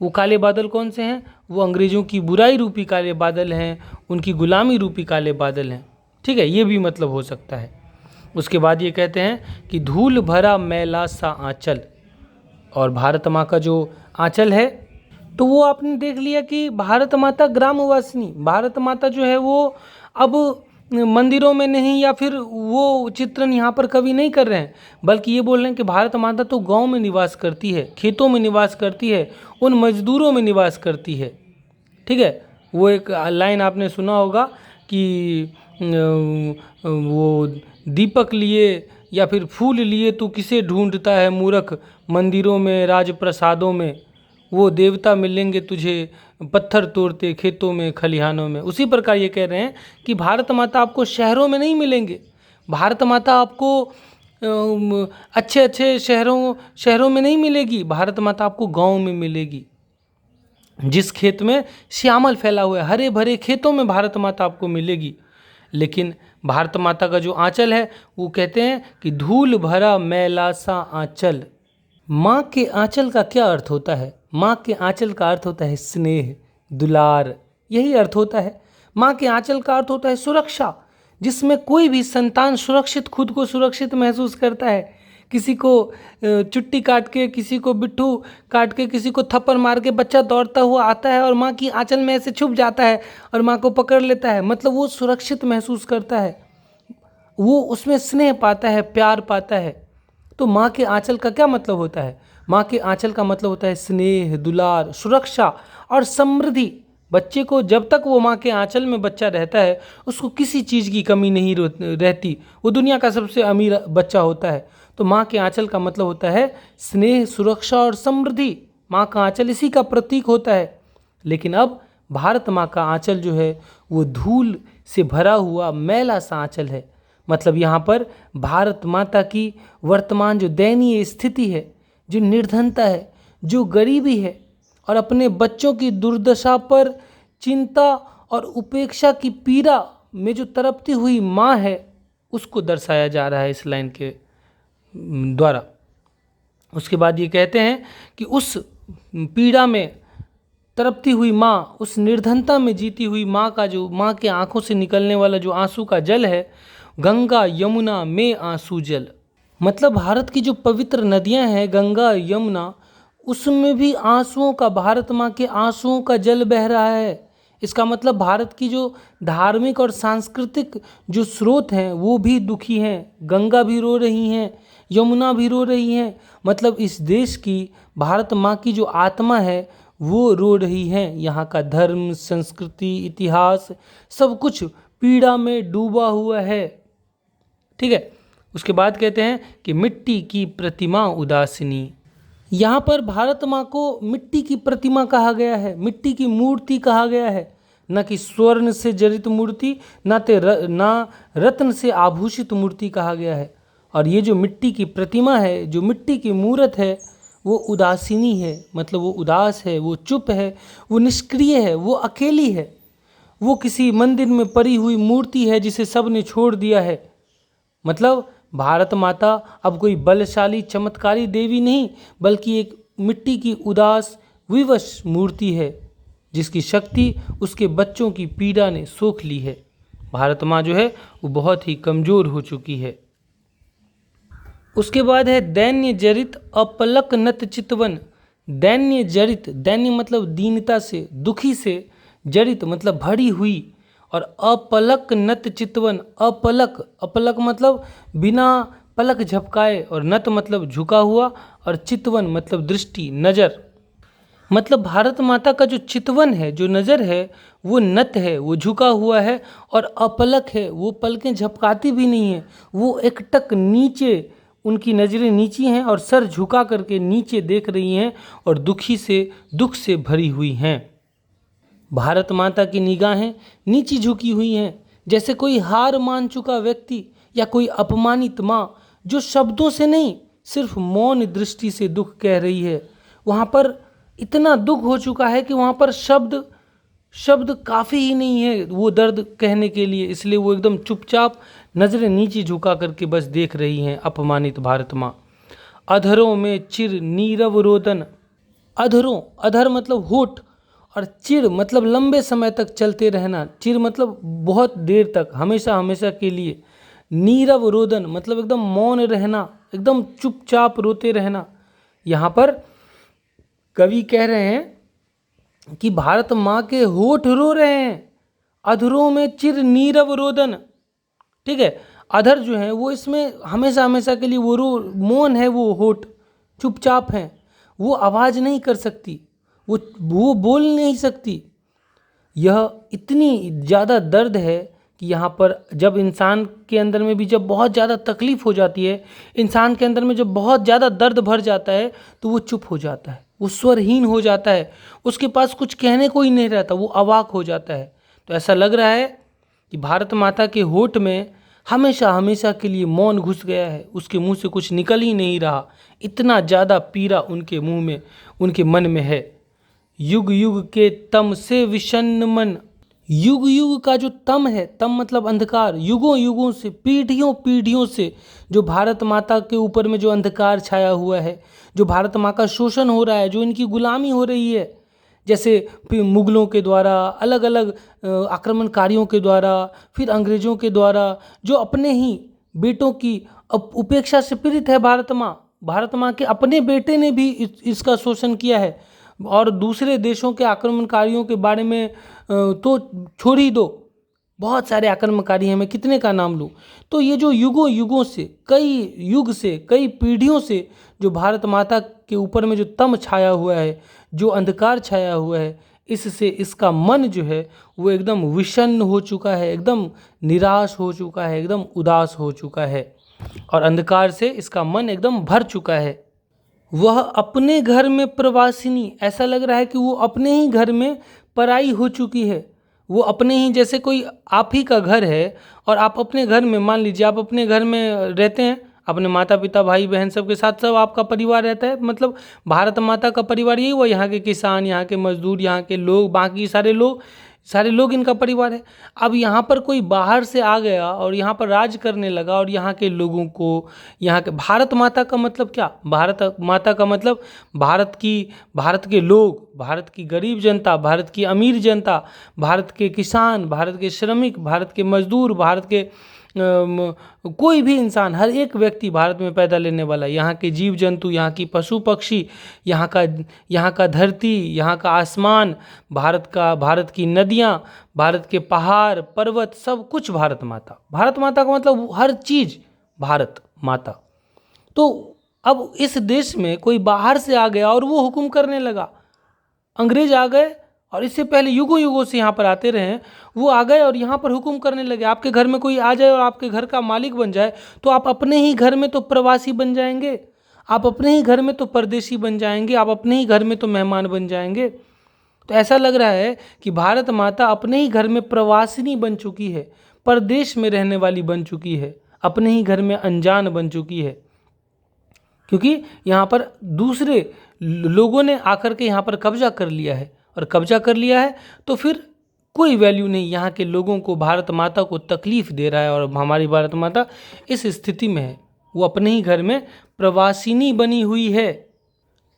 वो काले बादल कौन से हैं? वो अंग्रेज़ों की बुराई रूपी काले बादल हैं, उनकी गुलामी रूपी काले बादल हैं। ठीक है, ये भी मतलब हो सकता है। उसके बाद ये कहते हैं कि धूल भरा मैला सा आंचल, और भारत माँ का जो आंचल है तो वो आपने देख लिया कि भारत माता ग्रामवासिनी, भारत माता जो है वो अब मंदिरों में नहीं, या फिर वो चित्रण यहाँ पर कवि नहीं कर रहे हैं, बल्कि ये बोल रहे हैं कि भारत माता तो गांव में निवास करती है, खेतों में निवास करती है, उन मजदूरों में निवास करती है। ठीक है, वो एक लाइन आपने सुना होगा कि वो दीपक लिए या फिर फूल लिए तू किसे ढूंढता है मूर्ख, मंदिरों में राजप्रसादों में, वो देवता मिलेंगे तुझे पत्थर तोड़ते खेतों में खलिहानों में। उसी प्रकार ये कह रहे हैं कि भारत माता आपको शहरों में नहीं मिलेंगे, भारत माता आपको अच्छे अच्छे शहरों में नहीं मिलेगी, भारत माता आपको गांव में मिलेगी। जिस खेत में श्यामल फैला हुआ है, हरे भरे खेतों में भारत माता आपको मिलेगी। लेकिन भारत माता का जो आंचल है वो कहते हैं कि धूल भरा मैला सा आंचल। माँ के आंचल का क्या अर्थ होता है? माँ के आंचल का अर्थ होता है स्नेह, दुलार, यही अर्थ होता है। माँ के आंचल का अर्थ होता है सुरक्षा, जिसमें कोई भी संतान सुरक्षित, खुद को सुरक्षित महसूस करता है। किसी को चुट्टी काट के, किसी को बिट्ठू काट के, किसी को थप्पड़ मार के बच्चा दौड़ता हुआ आता है और माँ की आंचल में ऐसे छुप जाता है और माँ को पकड़ लेता है, मतलब वो सुरक्षित महसूस करता है, वो उसमें स्नेह पाता है, प्यार पाता है। तो माँ के आंचल का क्या मतलब होता है? माँ के आंचल का मतलब होता है स्नेह, दुलार, सुरक्षा और समृद्धि। बच्चे को जब तक वो माँ के आंचल में बच्चा रहता है उसको किसी चीज़ की कमी नहीं रहती, वो दुनिया का सबसे अमीर बच्चा होता है। तो माँ के आंचल का मतलब होता है स्नेह, सुरक्षा और समृद्धि। माँ का आंचल इसी का प्रतीक होता है। लेकिन अब भारत माँ का आंचल जो है वो धूल से भरा हुआ मैला सा आंचल है। मतलब यहाँ पर भारत माता की वर्तमान जो दयनीय स्थिति है, जो निर्धनता है, जो गरीबी है और अपने बच्चों की दुर्दशा पर चिंता और उपेक्षा की पीड़ा में जो तड़पती हुई माँ है, उसको दर्शाया जा रहा है इस लाइन के द्वारा। उसके बाद ये कहते हैं कि उस पीड़ा में तड़पती हुई माँ, उस निर्धनता में जीती हुई माँ का जो, माँ के आंखों से निकलने वाला जो आंसू का जल है, गंगा यमुना में आंसू जल। मतलब भारत की जो पवित्र नदियाँ हैं गंगा यमुना, उसमें भी आंसुओं का, भारत माँ के आंसुओं का जल बह रहा है। इसका मतलब भारत की जो धार्मिक और सांस्कृतिक जो स्रोत हैं वो भी दुखी हैं, गंगा भी रो रही हैं, यमुना भी रो रही हैं। मतलब इस देश की, भारत माँ की जो आत्मा है वो रो रही हैं। यहाँ का धर्म, संस्कृति, इतिहास सब कुछ पीड़ा में डूबा हुआ है। ठीक है, उसके बाद कहते हैं कि मिट्टी की प्रतिमा उदासिनी। यहाँ पर भारत माँ को मिट्टी की प्रतिमा कहा गया है, मिट्टी की मूर्ति कहा गया है, न कि स्वर्ण से जड़ित मूर्ति, ना रत्न से आभूषित मूर्ति कहा गया है। और ये जो मिट्टी की प्रतिमा है, जो मिट्टी की मूर्त है, वो उदासीनी है। मतलब वो उदास है, वो चुप है, वो निष्क्रिय है, वो अकेली है। वो किसी मंदिर में पड़ी हुई मूर्ति है जिसे सब ने छोड़ दिया है। मतलब भारत माता अब कोई बलशाली चमत्कारी देवी नहीं, बल्कि एक मिट्टी की उदास विवश मूर्ति है जिसकी शक्ति उसके बच्चों की पीड़ा ने सोख ली है। भारत माँ जो है वो बहुत ही कमज़ोर हो चुकी है। उसके बाद है दैन्य जरित अपलक नत चितवन। दैन्य जरित, दैन्य मतलब दीनता से, दुखी से, जरित मतलब भरी हुई, और अपलक नत चितवन, अपलक, अपलक मतलब बिना पलक झपकाए, और नत मतलब झुका हुआ, और चितवन मतलब दृष्टि, नज़र। मतलब भारत माता का जो चितवन है, जो नज़र है, वो नत है, वो झुका हुआ है, और अपलक है, वो पलकें झपकाती भी नहीं है, वो एकटक नीचे, उनकी नज़रें नीची हैं और सर झुका करके नीचे देख रही हैं और दुख से भरी हुई हैं। भारत माता की निगाहें नीची झुकी हुई हैं, जैसे कोई हार मान चुका व्यक्ति या कोई अपमानित माँ जो शब्दों से नहीं, सिर्फ मौन दृष्टि से दुख कह रही है। वहाँ पर इतना दुख हो चुका है कि वहाँ पर शब्द शब्द काफ़ी ही नहीं है वो दर्द कहने के लिए, इसलिए वो एकदम चुपचाप नज़रें नीचे झुका करके बस देख रही हैं अपमानित भारत माँ। अधरों में चिर नीरव रोदन, अधरों, अधर मतलब होठ, और चिर मतलब लंबे समय तक चलते रहना, चिर मतलब बहुत देर तक, हमेशा हमेशा के लिए। नीरव रोदन मतलब एकदम मौन रहना, एकदम चुपचाप रोते रहना। यहाँ पर कवि कह रहे हैं कि भारत माँ के होठ रो रहे हैं, अधरों में चिर नीरव रोदन। ठीक है, अधर जो है वो इसमें हमेशा हमेशा के लिए वो रो, मौन है, वो होठ चुपचाप हैं, वो आवाज़ नहीं कर सकती, वो बोल नहीं सकती। यह इतनी ज़्यादा दर्द है कि यहाँ पर जब इंसान के अंदर में भी जब बहुत ज़्यादा तकलीफ़ हो जाती है, इंसान के अंदर में जब बहुत ज़्यादा दर्द भर जाता है, तो वो चुप हो जाता है, वो स्वरहीन हो जाता है, उसके पास कुछ कहने को ही नहीं रहता, वो अवाक हो जाता है। तो ऐसा लग रहा है कि भारत माता के होठ में हमेशा हमेशा के लिए मौन घुस गया है, उसके मुंह से कुछ निकल ही नहीं रहा, इतना ज़्यादा पीड़ा उनके मुंह में, उनके मन में है। युग युग के तम से विषन्न मन, युग युग का जो तम है, तम मतलब अंधकार, युगों युगों से, पीढ़ियों पीढ़ियों से जो भारत माता के ऊपर में जो अंधकार छाया हुआ है, जो भारत माँ का शोषण हो रहा है, जो इनकी गुलामी हो रही है, जैसे मुगलों के द्वारा, अलग अलग आक्रमणकारियों के द्वारा, फिर अंग्रेज़ों के द्वारा, जो अपने ही बेटों की उपेक्षा से पीड़ित है भारत माँ। भारत माँ के अपने बेटे ने भी इसका शोषण किया है, और दूसरे देशों के आक्रमणकारियों के बारे में तो छोड़ ही दो, बहुत सारे आक्रमणकारी हैं, मैं कितने का नाम लूँ। तो ये जो युगों युगों से, कई युग से, कई पीढ़ियों से जो भारत माता के ऊपर में जो तम छाया हुआ है, जो अंधकार छाया हुआ है, इससे इसका मन जो है वो एकदम विषन्न हो चुका है, एकदम निराश हो चुका है, एकदम उदास हो चुका है, और अंधकार से इसका मन एकदम भर चुका है। वह अपने घर में प्रवासिनी, ऐसा लग रहा है कि वो अपने ही घर में पराई हो चुकी है। वो अपने ही, जैसे कोई आप ही का घर है और आप अपने घर में, मान लीजिए आप अपने घर में रहते हैं, अपने माता पिता भाई बहन सबके साथ सब आपका परिवार रहता है, मतलब भारत माता का परिवार यही हुआ, यहाँ के किसान, यहाँ के मजदूर, यहाँ के लोग, बाकी सारे लोग इनका परिवार है। अब यहाँ पर कोई बाहर से आ गया और यहाँ पर राज करने लगा, और यहाँ के लोगों को, यहाँ के, भारत माता का मतलब क्या, भारत माता का मतलब भारत के लोग, भारत की गरीब जनता, भारत की अमीर जनता, भारत के किसान, भारत के श्रमिक, भारत के मजदूर, भारत के कोई भी इंसान, हर एक व्यक्ति भारत में पैदा लेने वाला, यहाँ के जीव जंतु, यहाँ की पशु पक्षी, यहाँ का धरती, यहाँ का आसमान, भारत की नदियाँ, भारत के पहाड़ पर्वत, सब कुछ भारत माता। भारत माता का मतलब हर चीज़ भारत माता। तो अब इस देश में कोई बाहर से आ गया और वो हुक्म करने लगा, अंग्रेज आ गए, और इससे पहले युगों युगों से यहाँ पर आते रहे, वो आ गए और यहाँ पर हुक्म करने लगे। आपके घर में कोई आ जाए और आपके घर का मालिक बन जाए, तो आप अपने ही घर में तो प्रवासी बन जाएंगे, आप अपने ही घर में तो परदेशी बन जाएंगे, आप अपने ही घर में तो मेहमान बन जाएंगे। तो ऐसा लग रहा है कि भारत माता अपने ही घर में प्रवासिनी बन चुकी है, परदेश में रहने वाली बन चुकी है, अपने ही घर में अनजान बन चुकी है, क्योंकि यहाँ पर दूसरे लोगों ने आकर के यहाँ पर कब्जा कर लिया है, और कब्जा कर लिया है तो फिर कोई वैल्यू नहीं, यहाँ के लोगों को, भारत माता को तकलीफ़ दे रहा है, और हमारी भारत माता इस स्थिति में है, वो अपने ही घर में प्रवासिनी बनी हुई है।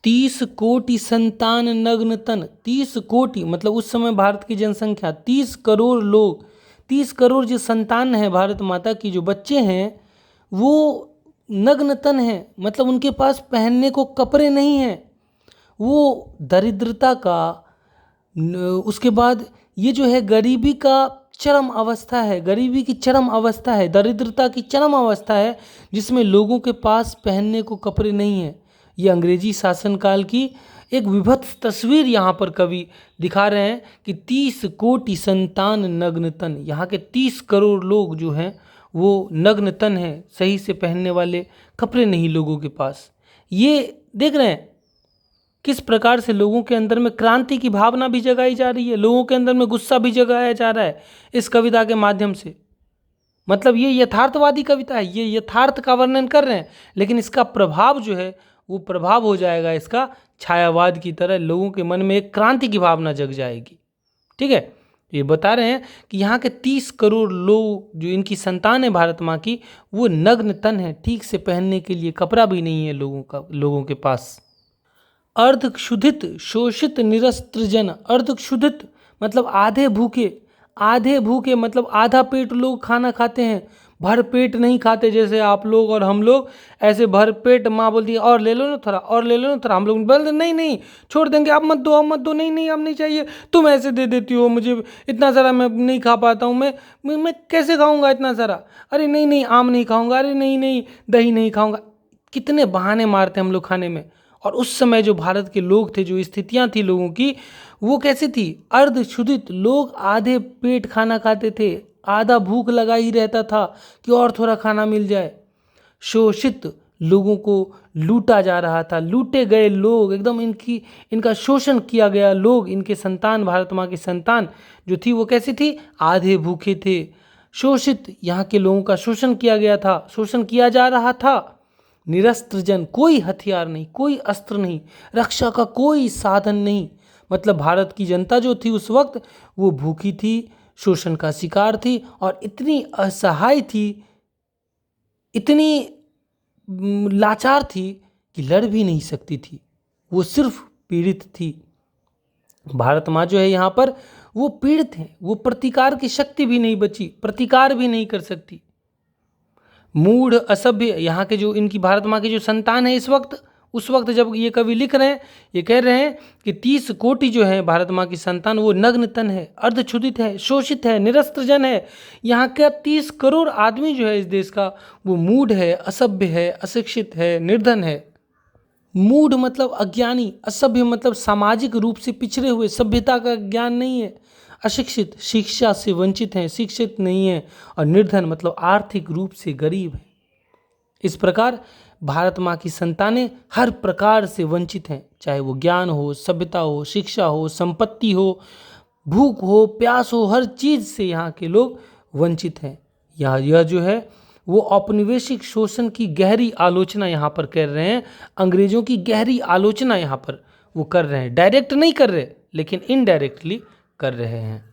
30 कोटि संतान नग्न तन, 30 कोटि मतलब उस समय भारत की जनसंख्या 30 करोड़ लोग, 30 करोड़ जो संतान है भारत माता की, जो बच्चे हैं वो नग्न तन हैं, मतलब उनके पास पहनने को कपड़े नहीं हैं, वो दरिद्रता का, उसके बाद ये जो है गरीबी का चरम अवस्था है, गरीबी की चरम अवस्था है, दरिद्रता की चरम अवस्था है, जिसमें लोगों के पास पहनने को कपड़े नहीं हैं। ये अंग्रेजी शासनकाल की एक विभत्स तस्वीर यहाँ पर कवि दिखा रहे हैं कि 30 कोटि संतान नग्न तन, यहाँ के 30 करोड़ लोग जो हैं वो नग्न तन हैं, सही से पहनने वाले कपड़े नहीं लोगों के पास। ये देख रहे हैं किस प्रकार से लोगों के अंदर में क्रांति की भावना भी जगाई जा रही है, लोगों के अंदर में गुस्सा भी जगाया जा रहा है इस कविता के माध्यम से। मतलब ये यथार्थवादी कविता है, ये यथार्थ का वर्णन कर रहे हैं, लेकिन इसका प्रभाव जो है वो प्रभाव हो जाएगा इसका छायावाद की तरह, लोगों के मन में एक क्रांति की भावना जग जाएगी। ठीक। ठीक है। ये बता रहे हैं कि यहाँ के 30 करोड़ लोग जो इनकी संतान है भारत माँ की, वो नग्न तन है, ठीक से पहनने के लिए कपड़ा भी नहीं है लोगों के पास। अर्धक्षुधित शोषित निरस्त्र जन। अर्धक्षुधित मतलब आधे भूखे मतलब आधा पेट लोग खाना खाते हैं, भर पेट नहीं खाते जैसे आप लोग और हम लोग। ऐसे भर पेट माँ बोलती है और ले लो ना थोड़ा, और ले लो ना थोड़ा, हम लोग बोलते नहीं नहीं छोड़ देंगे, अब मत दो, अब मत दो, नहीं नहीं अब नहीं चाहिए, तुम ऐसे दे देती हो मुझे, इतना सारा मैं नहीं खा पाता हूँ, मैं कैसे खाऊंगा इतना सारा, अरे नहीं नहीं आम नहीं खाऊंगा, अरे नहीं नहीं दही नहीं खाऊंगा। कितने बहाने मारते हम लोग खाने में। और उस समय जो भारत के लोग थे, जो स्थितियां थी लोगों की, वो कैसी थी? अर्धक्षुधित लोग आधे पेट खाना खाते थे, आधा भूख लगा ही रहता था कि और थोड़ा खाना मिल जाए। शोषित लोगों को लूटा जा रहा था, लूटे गए लोग, एकदम इनका शोषण किया गया लोग। इनके संतान, भारत माँ की संतान जो थी वो कैसी थी? आधे भूखे थे। शोषित, यहाँ के लोगों का शोषण किया गया था, शोषण किया जा रहा था। निरस्त्र जन, कोई हथियार नहीं, कोई अस्त्र नहीं, रक्षा का कोई साधन नहीं। मतलब भारत की जनता जो थी उस वक्त, वो भूखी थी, शोषण का शिकार थी और इतनी असहाय थी, इतनी लाचार थी कि लड़ भी नहीं सकती थी, वो सिर्फ पीड़ित थी। भारत माँ जो है यहाँ पर, वो पीड़ित है, वो प्रतिकार की शक्ति भी नहीं बची, प्रतिकार भी नहीं कर सकती। मूढ़ असभ्य, यहाँ के जो इनकी भारत माँ की जो संतान है इस वक्त, उस वक्त जब ये कवि लिख रहे हैं, ये कह रहे हैं कि 30 कोटि जो है भारत माँ की संतान, वो नग्न तन है, अर्धक्षुधित है, शोषित है, निरस्त्र जन है। यहाँ का 30 करोड़ आदमी जो है इस देश का, वो मूढ़ है, असभ्य है, अशिक्षित है, निर्धन है। मूढ़ मतलब अज्ञानी, असभ्य मतलब सामाजिक रूप से पिछड़े हुए, सभ्यता का ज्ञान नहीं है। अशिक्षित, शिक्षा से वंचित हैं, शिक्षित नहीं है। और निर्धन मतलब आर्थिक रूप से गरीब है। इस प्रकार भारत माँ की संतानें हर प्रकार से वंचित हैं, चाहे वो ज्ञान हो, सभ्यता हो, शिक्षा हो, संपत्ति हो, भूख हो, प्यास हो, हर चीज़ से यहाँ के लोग वंचित हैं। यह जो है वो औपनिवेशिक शोषण की गहरी आलोचना यहाँ पर कर रहे हैं। अंग्रेजों की गहरी आलोचना यहाँ पर वो कर रहे हैं, डायरेक्ट नहीं कर रहे लेकिन इनडायरेक्टली कर रहे हैं।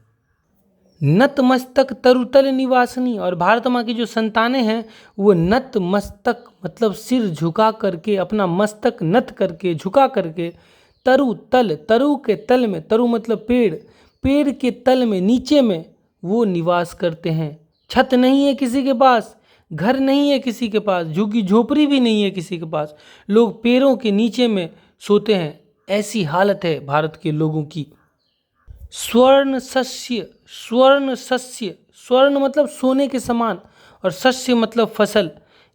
नतमस्तक तरुतल निवासनी, और भारत माँ की जो संतानें हैं वो नतमस्तक मतलब सिर झुका करके, अपना मस्तक नत करके, झुका करके, तरु तल, तरु के तल में, तरु मतलब पेड़, पेड़ के तल में, नीचे में वो निवास करते हैं। छत नहीं है किसी के पास, घर नहीं है किसी के पास, झुग्गी झोपड़ी भी नहीं है किसी के पास, लोग पेड़ों के नीचे में सोते हैं। ऐसी हालत है भारत के लोगों की। स्वर्ण सस्य, स्वर्ण सस्य, स्वर्ण मतलब सोने के समान, और सस्य मतलब फसल।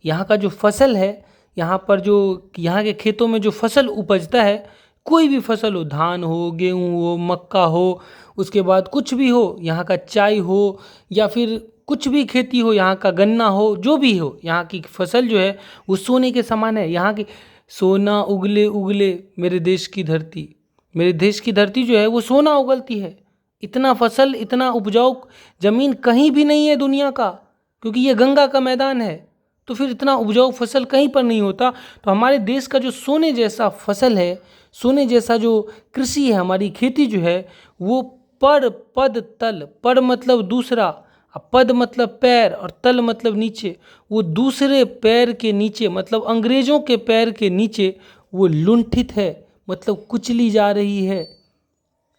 यहाँ का जो फसल है, यहाँ पर जो यहाँ के खेतों में जो फसल उपजता है, कोई भी फसल हो, धान हो, गेहूँ हो, मक्का हो, उसके बाद कुछ भी हो, यहाँ का चाय हो या फिर कुछ भी खेती हो, यहाँ का गन्ना हो, जो भी हो, यहाँ की फसल जो है वो सोने के समान है। यहाँ की सोना उगले उगले मेरे देश की धरती, मेरे देश की धरती जो है वो सोना उगलती है। इतना फसल, इतना उपजाऊ जमीन कहीं भी नहीं है दुनिया का, क्योंकि ये गंगा का मैदान है, तो फिर इतना उपजाऊ फसल कहीं पर नहीं होता। तो हमारे देश का जो सोने जैसा फसल है, सोने जैसा जो कृषि है, हमारी खेती जो है, वो पर पद तल, पर मतलब दूसरा, पद मतलब पैर और तल मतलब नीचे, वो दूसरे पैर के नीचे मतलब अंग्रेजों के पैर के नीचे वो लुंठित है, मतलब कुचली जा रही है।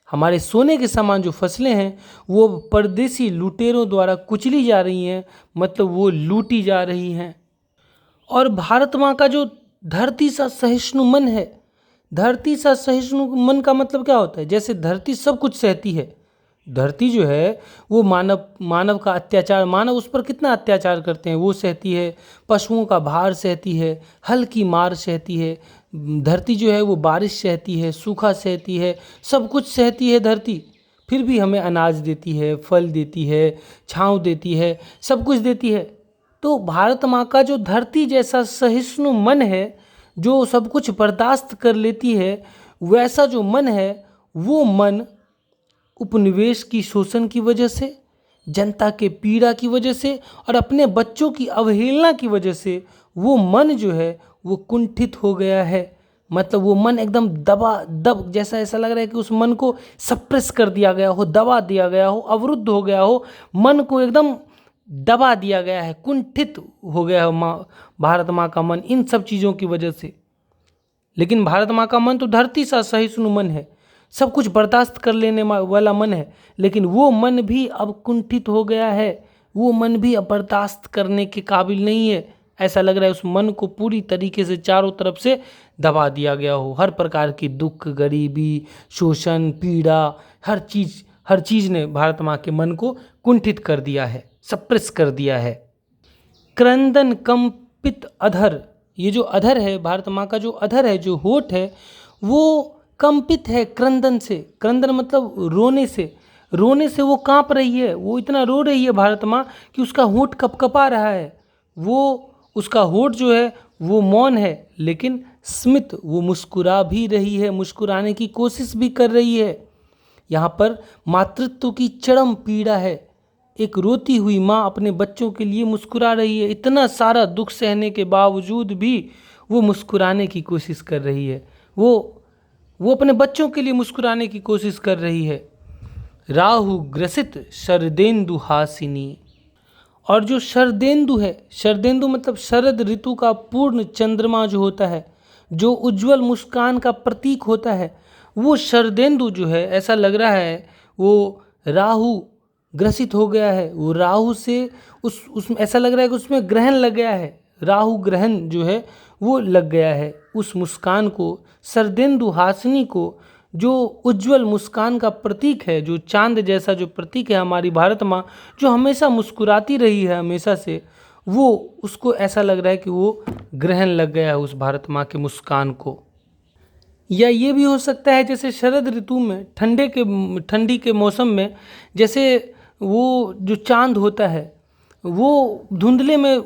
हमारे सोने के समान जो फसलें हैं वो परदेसी लुटेरों द्वारा कुचली जा रही हैं, मतलब वो लूटी जा रही हैं। और भारत माँ का जो धरती सा सहिष्णु मन है, धरती सा सहिष्णु मन का मतलब क्या होता है? जैसे धरती सब कुछ सहती है, धरती जो है वो मानव का अत्याचार, मानव उस पर कितना अत्याचार करते हैं वो सहती है, पशुओं का भार सहती है, हल की मार सहती है, धरती जो है वो बारिश सहती है, सूखा सहती है, सब कुछ सहती है धरती। फिर भी हमें अनाज देती है, फल देती है, छांव देती है, सब कुछ देती है। तो भारत माँ का जो धरती जैसा सहिष्णु मन है, जो सब कुछ बर्दाश्त कर लेती है, वैसा जो मन है, वो मन उपनिवेश की शोषण की वजह से, जनता के पीड़ा की वजह से और अपने बच्चों की अवहेलना की वजह से वो मन जो है वो कुंठित हो गया है। मतलब वो मन एकदम दब जैसा ऐसा लग रहा है कि उस मन को सप्रेस कर दिया गया हो, दबा दिया गया हो, अवरुद्ध हो गया हो, मन को एकदम दबा दिया गया है, कुंठित हो गया है भारत माँ का मन इन सब चीज़ों की वजह से। लेकिन भारत माँ का मन तो धरती सा सहिष्णु मन है, सब कुछ बर्दाश्त कर लेने वाला मन है, लेकिन वो मन भी अब कुंठित हो गया है, वो मन भी अब बर्दाश्त करने के काबिल नहीं है। ऐसा लग रहा है उस मन को पूरी तरीके से चारों तरफ से दबा दिया गया हो। हर प्रकार की दुख, गरीबी, शोषण, पीड़ा, हर चीज़ ने भारत माँ के मन को कुंठित कर दिया है, सप्रेस कर दिया है। क्रंदन कंपित अधर, ये जो अधर है, भारत माँ का जो अधर है, जो होठ है, वो कंपित है क्रंदन से। क्रंदन मतलब रोने से वो कांप रही है, वो इतना रो रही है भारत माँ कि उसका होठ कपकपा रहा है। वो उसका होठ जो है वो मौन है, लेकिन स्मित, वो मुस्कुरा भी रही है, मुस्कुराने की कोशिश भी कर रही है। यहाँ पर मातृत्व की चरम पीड़ा है। एक रोती हुई माँ अपने बच्चों के लिए मुस्कुरा रही है, इतना सारा दुख सहने के बावजूद भी वो मुस्कुराने की कोशिश कर रही है, वो अपने बच्चों के लिए मुस्कुराने की कोशिश कर रही है। राहु ग्रसित शरदेन्दु हासिनी, और जो शरदेन्दु है, शरदेन्दु मतलब शरद ऋतु का पूर्ण चंद्रमा जो होता है, जो उज्जवल मुस्कान का प्रतीक होता है, वो शरदेन्दु जो है ऐसा लग रहा है वो राहु ग्रसित हो गया है। वो राहु से उसमें ऐसा लग रहा है कि उसमें ग्रहण लग गया है, राहु ग्रहण जो है वो लग गया है उस मुस्कान को, शरदेन्दु हासिनी को, जो उज्जवल मुस्कान का प्रतीक है, जो चांद जैसा जो प्रतीक है हमारी भारत माँ, जो हमेशा मुस्कुराती रही है हमेशा से, वो उसको ऐसा लग रहा है कि वो ग्रहण लग गया है उस भारत माँ के मुस्कान को। या ये भी हो सकता है जैसे शरद ऋतु में ठंडी के मौसम में जैसे वो जो चांद होता है वो धुंधले में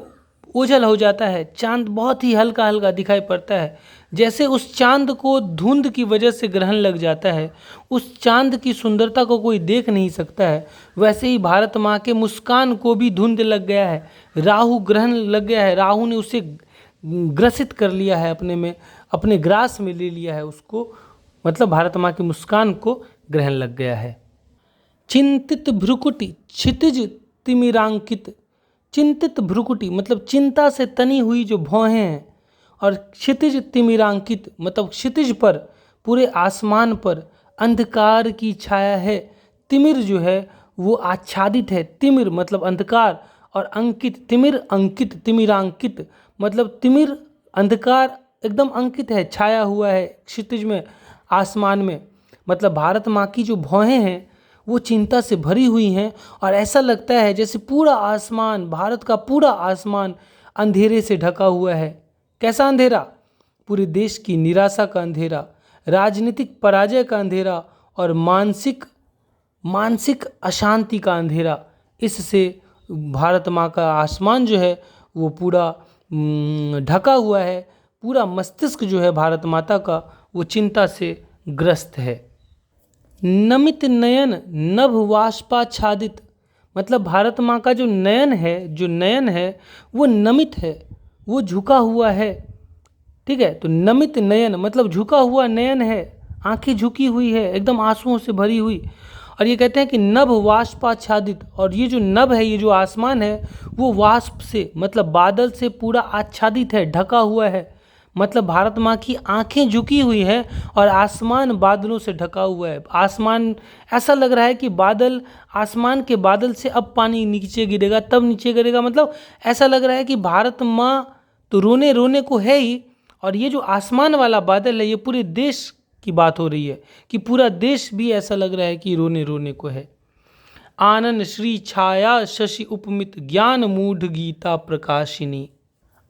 ओझल हो जाता है, चांद बहुत ही हल्का हल्का दिखाई पड़ता है। जैसे उस चांद को धुंध की वजह से ग्रहण लग जाता है, उस चांद की सुंदरता को कोई देख नहीं सकता है, वैसे ही भारत माँ के मुस्कान को भी धुंध लग गया है, राहु ग्रहण लग गया है, राहु ने उसे ग्रसित कर लिया है, अपने ग्रास में ले लिया है उसको, मतलब भारत माँ की मुस्कान को ग्रहण लग गया है। चिंतित भ्रुकुटी क्षितिज तिमिरांकित, चिंतित भ्रुकुटी मतलब चिंता से तनी हुई जो भौहें हैं, और क्षितिज तिमिरांकित मतलब क्षितिज पर, पूरे आसमान पर अंधकार की छाया है। तिमिर जो है वो आच्छादित है, तिमिर मतलब अंधकार, और अंकित, तिमिर अंकित, तिमिरांकित मतलब तिमिर अंधकार एकदम अंकित है, छाया हुआ है क्षितिज में, आसमान में। मतलब भारत माँ की जो भौहें हैं वो चिंता से भरी हुई हैं, और ऐसा लगता है जैसे पूरा आसमान, भारत का पूरा आसमान अंधेरे से ढका हुआ है। कैसा अंधेरा? पूरे देश की निराशा का अंधेरा, राजनीतिक पराजय का अंधेरा, और मानसिक अशांति का अंधेरा। इससे भारत माँ का आसमान जो है वो पूरा ढका हुआ है, पूरा मस्तिष्क जो है भारत माता का वो चिंता से ग्रस्त है। नमित नयन नभ वाष्पाच्छादित मतलब भारत माँ का जो नयन है वो नमित है, वो झुका हुआ है। ठीक है, तो नमित नयन मतलब झुका हुआ नयन है, आंखें झुकी हुई है एकदम आंसुओं से भरी हुई। और ये कहते हैं कि नभ वाष्पाच्छादित, और ये जो नभ है, ये जो आसमान है वो वाष्प से मतलब बादल से पूरा आच्छादित है, ढका हुआ है। मतलब भारत माँ की आंखें झुकी हुई है और आसमान बादलों से ढका हुआ है। आसमान ऐसा लग रहा है कि बादल, आसमान के बादल से अब पानी नीचे गिरेगा, तब नीचे गिरेगा। मतलब ऐसा लग रहा है कि भारत माँ तो रोने रोने को है ही, और ये जो आसमान वाला बादल है ये पूरे देश की बात हो रही है कि पूरा देश भी ऐसा लग रहा है कि रोने रोने को है। आनन श्री छाया शशि उपमित ज्ञान मूढ़ गीता प्रकाशिनी।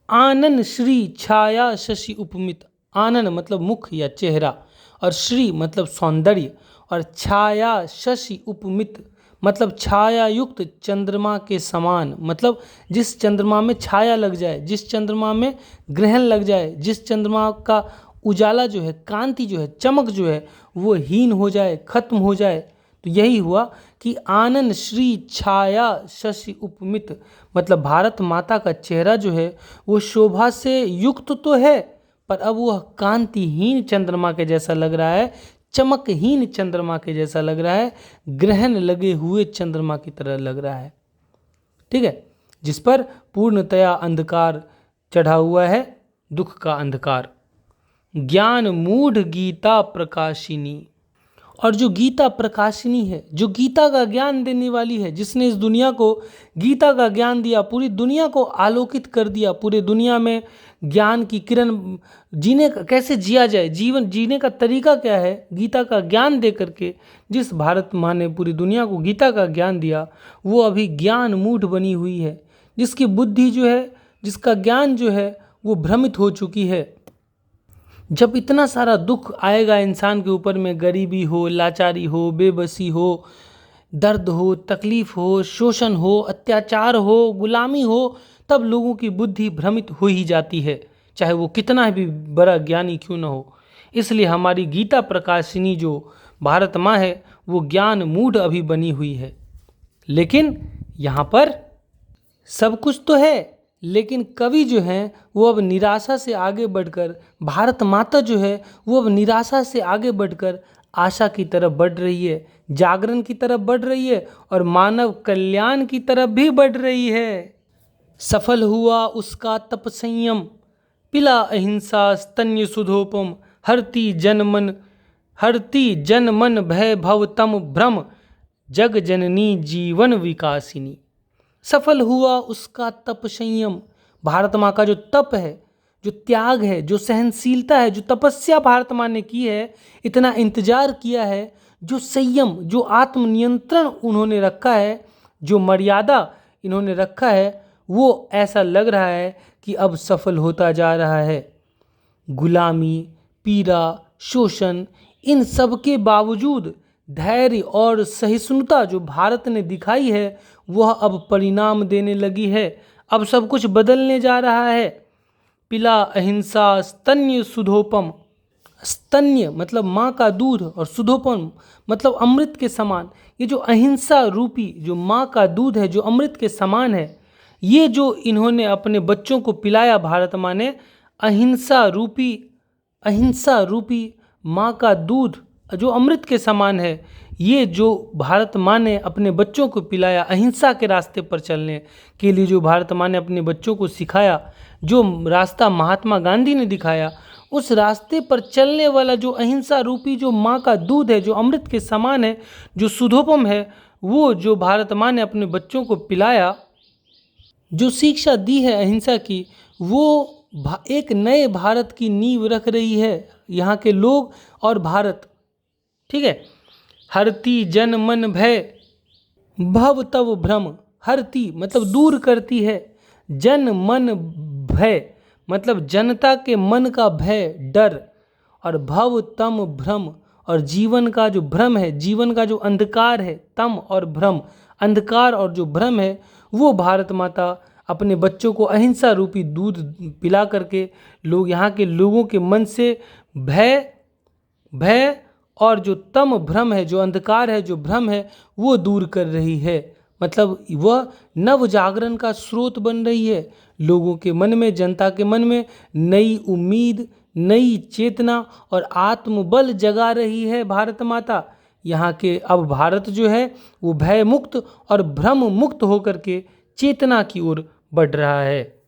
आनन श्री छाया शशि उपमित, आनन मतलब मुख या चेहरा, और श्री मतलब सौंदर्य, और छाया शशि उपमित मतलब छाया युक्त चंद्रमा के समान। मतलब जिस चंद्रमा में छाया लग जाए, जिस चंद्रमा में ग्रहण लग जाए, जिस चंद्रमा का उजाला जो है, कांति जो है, चमक जो है वो हीन हो जाए, खत्म हो जाए। तो यही हुआ कि आनन श्री छाया शशि उपमित मतलब भारत माता का चेहरा जो है वो शोभा से युक्त तो है, पर अब वह कांतिहीन चंद्रमा के जैसा लग रहा है, चमकहीन चंद्रमा के जैसा लग रहा है, ग्रहण लगे हुए चंद्रमा की तरह लग रहा है। ठीक है, जिस पर पूर्णतया अंधकार चढ़ा हुआ है, दुख का अंधकार। ज्ञान मूढ़ गीता प्रकाशिनी, और जो गीता प्रकाशिनी है, जो गीता का ज्ञान देने वाली है, जिसने इस दुनिया को गीता का ज्ञान दिया, पूरी दुनिया को आलोकित कर दिया, पूरे दुनिया में ज्ञान की किरण, जीने का कैसे जिया जाए, जीवन जीने का तरीका क्या है, गीता का ज्ञान दे करके जिस भारत माँ ने पूरी दुनिया को गीता का ज्ञान दिया, वो अभी ज्ञान मूढ़ बनी हुई है, जिसकी बुद्धि जो है, जिसका ज्ञान जो है वो भ्रमित हो चुकी है। जब इतना सारा दुख आएगा इंसान के ऊपर में, गरीबी हो, लाचारी हो, बेबसी हो, दर्द हो, तकलीफ हो, शोषण हो, अत्याचार हो, गुलामी हो, तब लोगों की बुद्धि भ्रमित हो ही जाती है, चाहे वो कितना भी बड़ा ज्ञानी क्यों न हो। इसलिए हमारी गीता प्रकाशिनी जो भारत माँ है, वो ज्ञान मूढ़ अभी बनी हुई है। लेकिन यहाँ पर सब कुछ तो है, लेकिन कवि जो हैं वो अब निराशा से आगे बढ़कर, भारत माता जो है वो अब निराशा से आगे बढ़कर आशा की तरफ बढ़ रही है, जागरण की तरफ बढ़ रही है, और मानव कल्याण की तरफ भी बढ़ रही है। सफल हुआ उसका तप संयम, पिला अहिंसा स्तन्य सुधोपम, हरती जन मन भय भव तम भ्रम, जग जननी जीवन विकासिनी। सफल हुआ उसका तप संयम, भारत माँ का जो तप है, जो त्याग है, जो सहनशीलता है, जो तपस्या भारत माँ ने की है, इतना इंतजार किया है, जो संयम, जो आत्मनियंत्रण उन्होंने रखा है, जो मर्यादा इन्होंने रखा है, वो ऐसा लग रहा है कि अब सफल होता जा रहा है। गुलामी, पीड़ा, शोषण, इन सब के बावजूद धैर्य और सहिष्णुता जो भारत ने दिखाई है, वह अब परिणाम देने लगी है। अब सब कुछ बदलने जा रहा है। पिला अहिंसा स्तन्य सुधोपम, स्तन्य मतलब माँ का दूध, और सुधोपम मतलब अमृत के समान। ये जो अहिंसा रूपी जो माँ का दूध है, जो अमृत के समान है, ये जो इन्होंने अपने बच्चों को पिलाया भारत माँ ने, अहिंसा रूपी माँ का दूध जो अमृत के समान है, ये जो भारत माँ ने अपने बच्चों को पिलाया, अहिंसा के रास्ते पर चलने के लिए जो भारत माँ ने अपने बच्चों को सिखाया, जो रास्ता महात्मा गांधी ने दिखाया, उस रास्ते पर चलने वाला जो अहिंसा रूपी जो माँ का दूध है, जो अमृत के समान है, जो सुधोपम है, वो जो भारत माँ ने अपने बच्चों को पिलाया, जो शिक्षा दी है अहिंसा की, वो एक नए भारत की नींव रख रही है, यहाँ के लोग और भारत। ठीक है, हरती जन मन भय भव तव भ्रम, हरती मतलब दूर करती है, जन मन भय मतलब जनता के मन का भय, डर, और भव तम भ्रम, और जीवन का जो भ्रम है, जीवन का जो अंधकार है, तम और भ्रम, अंधकार और जो भ्रम है, वो भारत माता अपने बच्चों को अहिंसा रूपी दूध पिला करके लोग, यहाँ के लोगों के मन से भय और जो तम भ्रम है, जो अंधकार है, जो भ्रम है, वो दूर कर रही है। मतलब वह नव जागरण का स्रोत बन रही है। लोगों के मन में, जनता के मन में नई उम्मीद, नई चेतना और आत्मबल जगा रही है भारत माता। यहाँ के अब भारत जो है वो भय मुक्त और भ्रम मुक्त होकर के चेतना की ओर बढ़ रहा है।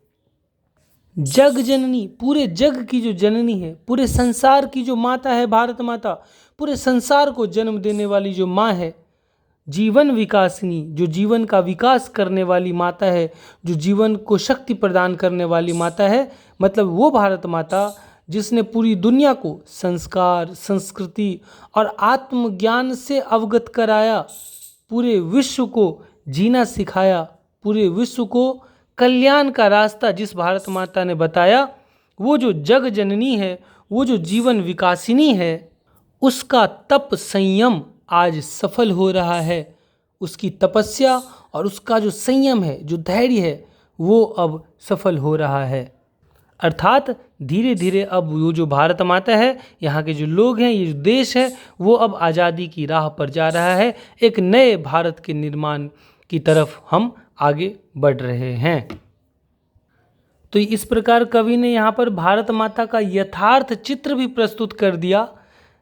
जग जननी, पूरे जग की जो जननी है, पूरे संसार की जो माता है भारत माता, पूरे संसार को जन्म देने वाली जो माँ है, जीवन विकासिनी, जो जीवन का विकास करने वाली माता है, जो जीवन को शक्ति प्रदान करने वाली माता है, मतलब वो भारत माता जिसने पूरी दुनिया को संस्कार, संस्कृति और आत्मज्ञान से अवगत कराया, पूरे विश्व को जीना सिखाया, पूरे विश्व को कल्याण का रास्ता जिस भारत माता ने बताया, वो जो जग जननी है, वो जो जीवन विकासिनी है, उसका तप संयम आज सफल हो रहा है। उसकी तपस्या और उसका जो संयम है, जो धैर्य है, वो अब सफल हो रहा है। अर्थात धीरे धीरे अब वो जो भारत माता है, यहाँ के जो लोग हैं, ये जो देश है, वो अब आज़ादी की राह पर जा रहा है। एक नए भारत के निर्माण की तरफ हम आगे बढ़ रहे हैं। तो इस प्रकार कवि ने यहाँ पर भारत माता का यथार्थ चित्र भी प्रस्तुत कर दिया,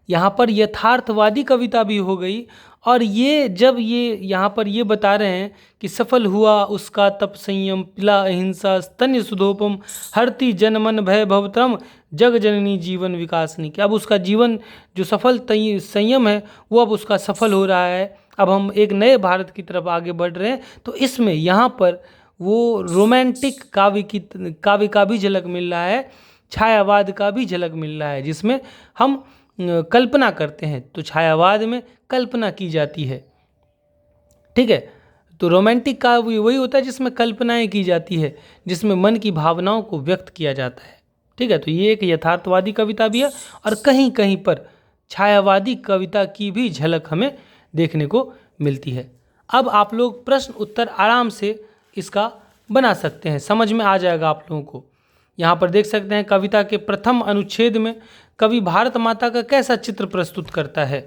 यहाँ पर यथार्थवादी कविता भी हो गई। और ये जब ये यहाँ पर ये बता रहे हैं कि सफल हुआ उसका तप संयम, पिला अहिंसा, स्तन्य सुधोपम, हरति जनमन भय भवत्रम, जग जननी जीवन विकासनी। कि अब उसका जीवन जो सफल संयम है वो अब उसका सफल हो रहा है। अब हम एक नए भारत की तरफ आगे बढ़ रहे हैं। तो इसमें यहाँ पर वो रोमांटिक काव्य का भी झलक मिल रहा है, छायावाद का भी झलक मिल रहा है, जिसमें हम कल्पना करते हैं। तो छायावाद में कल्पना की जाती है, ठीक है। तो रोमांटिक काव्य वही होता है जिसमें कल्पनाएं की जाती है, जिसमें मन की भावनाओं को व्यक्त किया जाता है, ठीक है। तो ये एक यथार्थवादी कविता भी है और कहीं कहीं पर छायावादी कविता की भी झलक हमें देखने को मिलती है। अब आप लोग प्रश्न उत्तर आराम से इसका बना सकते हैं, समझ में आ जाएगा आप लोगों को। यहाँ पर देख सकते हैं कविता के प्रथम अनुच्छेद में कवि भारत माता का कैसा चित्र प्रस्तुत करता है।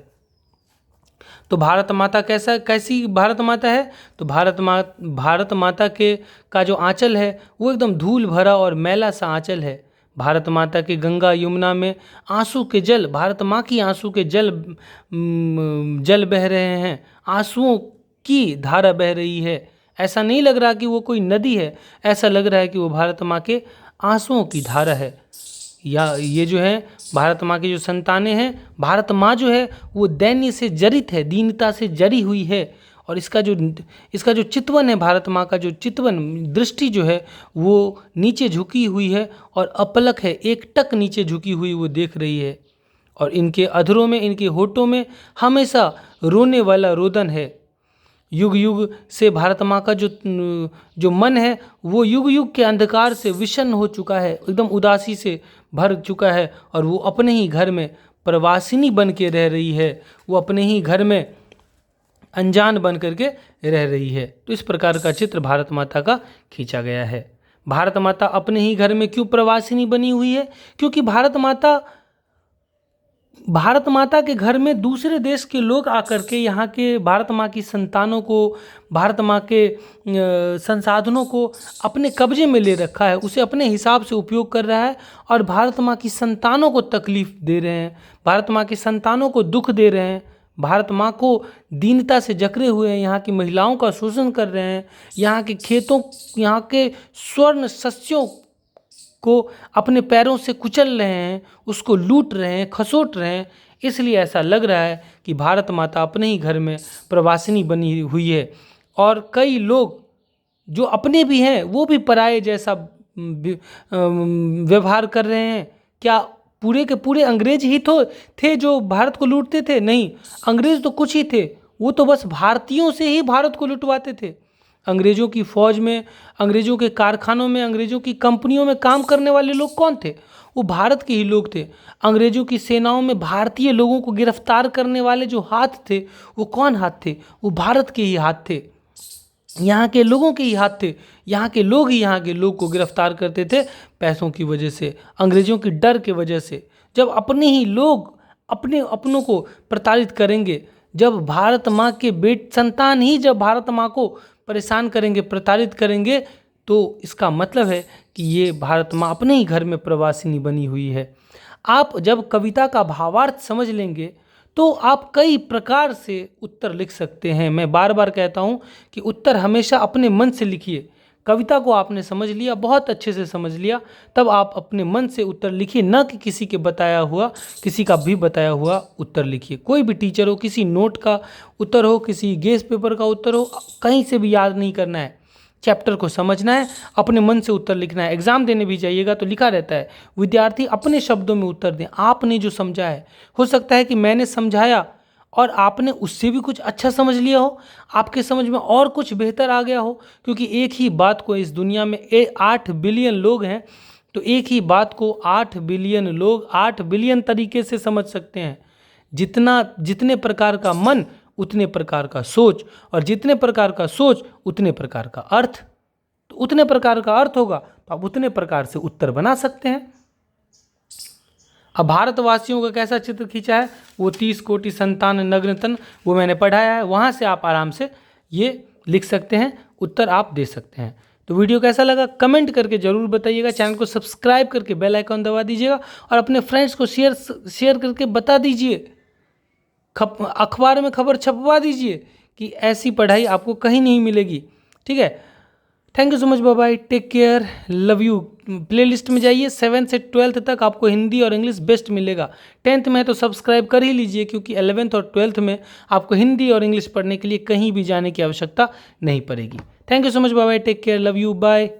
तो भारत माता कैसी भारत माता है? तो भारत माता के का जो आंचल है वो एकदम धूल भरा और मैला सा आंचल है। भारत माता के गंगा यमुना में आंसू के जल, भारत माँ की आंसू के जल बह रहे हैं, आंसुओं की धारा बह रही है। ऐसा नहीं लग रहा कि वो कोई नदी है, ऐसा लग रहा है कि वो भारत माँ के आंसुओं की धारा है। या ये जो है भारत माँ की जो संतानें हैं, भारत माँ जो है वो दैन्य से जरित है, दीनता से जरी हुई है। और इसका जो चितवन है, भारत माँ का जो चितवन दृष्टि जो है वो नीचे झुकी हुई है और अपलक है, एकटक नीचे झुकी हुई वो देख रही है। और इनके अधरों में, इनके होठों में हमेशा रोने वाला रोदन है। युग युग से भारत माँ का जो मन है वो युग युग के अंधकार से विषन्न हो चुका है, एकदम उदासी से भर चुका है। और वो अपने ही घर में प्रवासिनी बन के रह रही है, वो अपने ही घर में अनजान बन करके रह रही है। तो इस प्रकार का चित्र भारत माता का खींचा गया है। भारत माता अपने ही घर में क्यों प्रवासिनी बनी हुई है? क्योंकि भारत माता के घर में दूसरे देश के लोग आकर के यहाँ के भारत माँ की संतानों को, भारत माँ के संसाधनों को अपने कब्जे में ले रखा है, उसे अपने हिसाब से उपयोग कर रहा है और भारत माँ की संतानों को तकलीफ दे रहे हैं, भारत माँ की संतानों को दुख दे रहे हैं, भारत माँ को दीनता से जकड़े हुए हैं, यहाँ की महिलाओं का शोषण कर रहे हैं, यहाँ के खेतों, यहाँ के स्वर्ण शस्यों को अपने पैरों से कुचल रहे हैं, उसको लूट रहे हैं, खसोट रहे हैं। इसलिए ऐसा लग रहा है कि भारत माता अपने ही घर में प्रवासिनी बनी हुई है। और कई लोग जो अपने भी हैं वो भी पराये जैसा व्यवहार कर रहे हैं। क्या पूरे के पूरे अंग्रेज ही थे जो भारत को लूटते थे? नहीं, अंग्रेज तो कुछ ही थे, वो तो बस भारतीयों से ही भारत को लुटवाते थे। अंग्रेज़ों की फ़ौज में, अंग्रेज़ों के कारखानों में, अंग्रेज़ों की कंपनियों में काम करने वाले लोग कौन थे? वो भारत के ही लोग थे। अंग्रेज़ों की सेनाओं में भारतीय लोगों को गिरफ्तार करने वाले जो हाथ थे वो कौन हाथ थे? वो भारत के ही हाथ थे, यहाँ के लोगों के ही हाथ थे। यहाँ के लोग ही यहाँ के लोग को गिरफ्तार करते थे पैसों की वजह से, अंग्रेज़ों की डर के वजह से। जब अपने ही लोग अपनों को प्रताड़ित करेंगे, जब भारत माँ के संतान ही जब भारत माँ को परेशान करेंगे, प्रताड़ित करेंगे, तो इसका मतलब है कि ये भारत माँ अपने ही घर में प्रवासिनी बनी हुई है। आप जब कविता का भावार्थ समझ लेंगे तो आप कई प्रकार से उत्तर लिख सकते हैं। मैं बार बार कहता हूँ कि उत्तर हमेशा अपने मन से लिखिए। कविता को आपने समझ लिया, बहुत अच्छे से समझ लिया, तब आप अपने मन से उत्तर लिखिए, न कि किसी का भी बताया हुआ उत्तर लिखिए। कोई भी टीचर हो, किसी नोट का उत्तर हो, किसी गेस्ट पेपर का उत्तर हो, कहीं से भी याद नहीं करना है, चैप्टर को समझना है, अपने मन से उत्तर लिखना है। एग्जाम देने भी जाइएगा तो लिखा रहता है विद्यार्थी अपने शब्दों में उत्तर दें। आपने जो समझा है, हो सकता है कि मैंने समझाया और आपने उससे भी कुछ अच्छा समझ लिया हो, आपके समझ में और कुछ बेहतर आ गया हो। क्योंकि एक ही बात को इस दुनिया में 8 बिलियन लोग हैं, तो एक ही बात को 8 बिलियन लोग 8 बिलियन तरीके से समझ सकते हैं। जितने प्रकार का मन उतने प्रकार का सोच, और जितने प्रकार का सोच उतने प्रकार का अर्थ। तो उतने प्रकार का अर्थ होगा तो आप उतने प्रकार से उत्तर बना सकते हैं। अब भारतवासियों का कैसा चित्र खींचा है, वो 30 कोटि संतान नग्न तन, वो मैंने पढ़ाया है, वहाँ से आप आराम से ये लिख सकते हैं, उत्तर आप दे सकते हैं। तो वीडियो कैसा लगा कमेंट करके ज़रूर बताइएगा। चैनल को सब्सक्राइब करके बेल आइकन दबा दीजिएगा और अपने फ्रेंड्स को शेयर करके बता दीजिए, अखबार में खबर छपवा दीजिए कि ऐसी पढ़ाई आपको कहीं नहीं मिलेगी। ठीक है, thank you so much, bye bye, take care, love you. Playlist में जाइए, 7 से 12 तक आपको हिंदी और इंग्लिश बेस्ट मिलेगा। 10th में तो सब्सक्राइब कर ही लीजिए, क्योंकि 11th और 12th में आपको हिंदी और इंग्लिश पढ़ने के लिए कहीं भी जाने की आवश्यकता नहीं पड़ेगी। Thank you so much, bye bye, take care, love you, bye.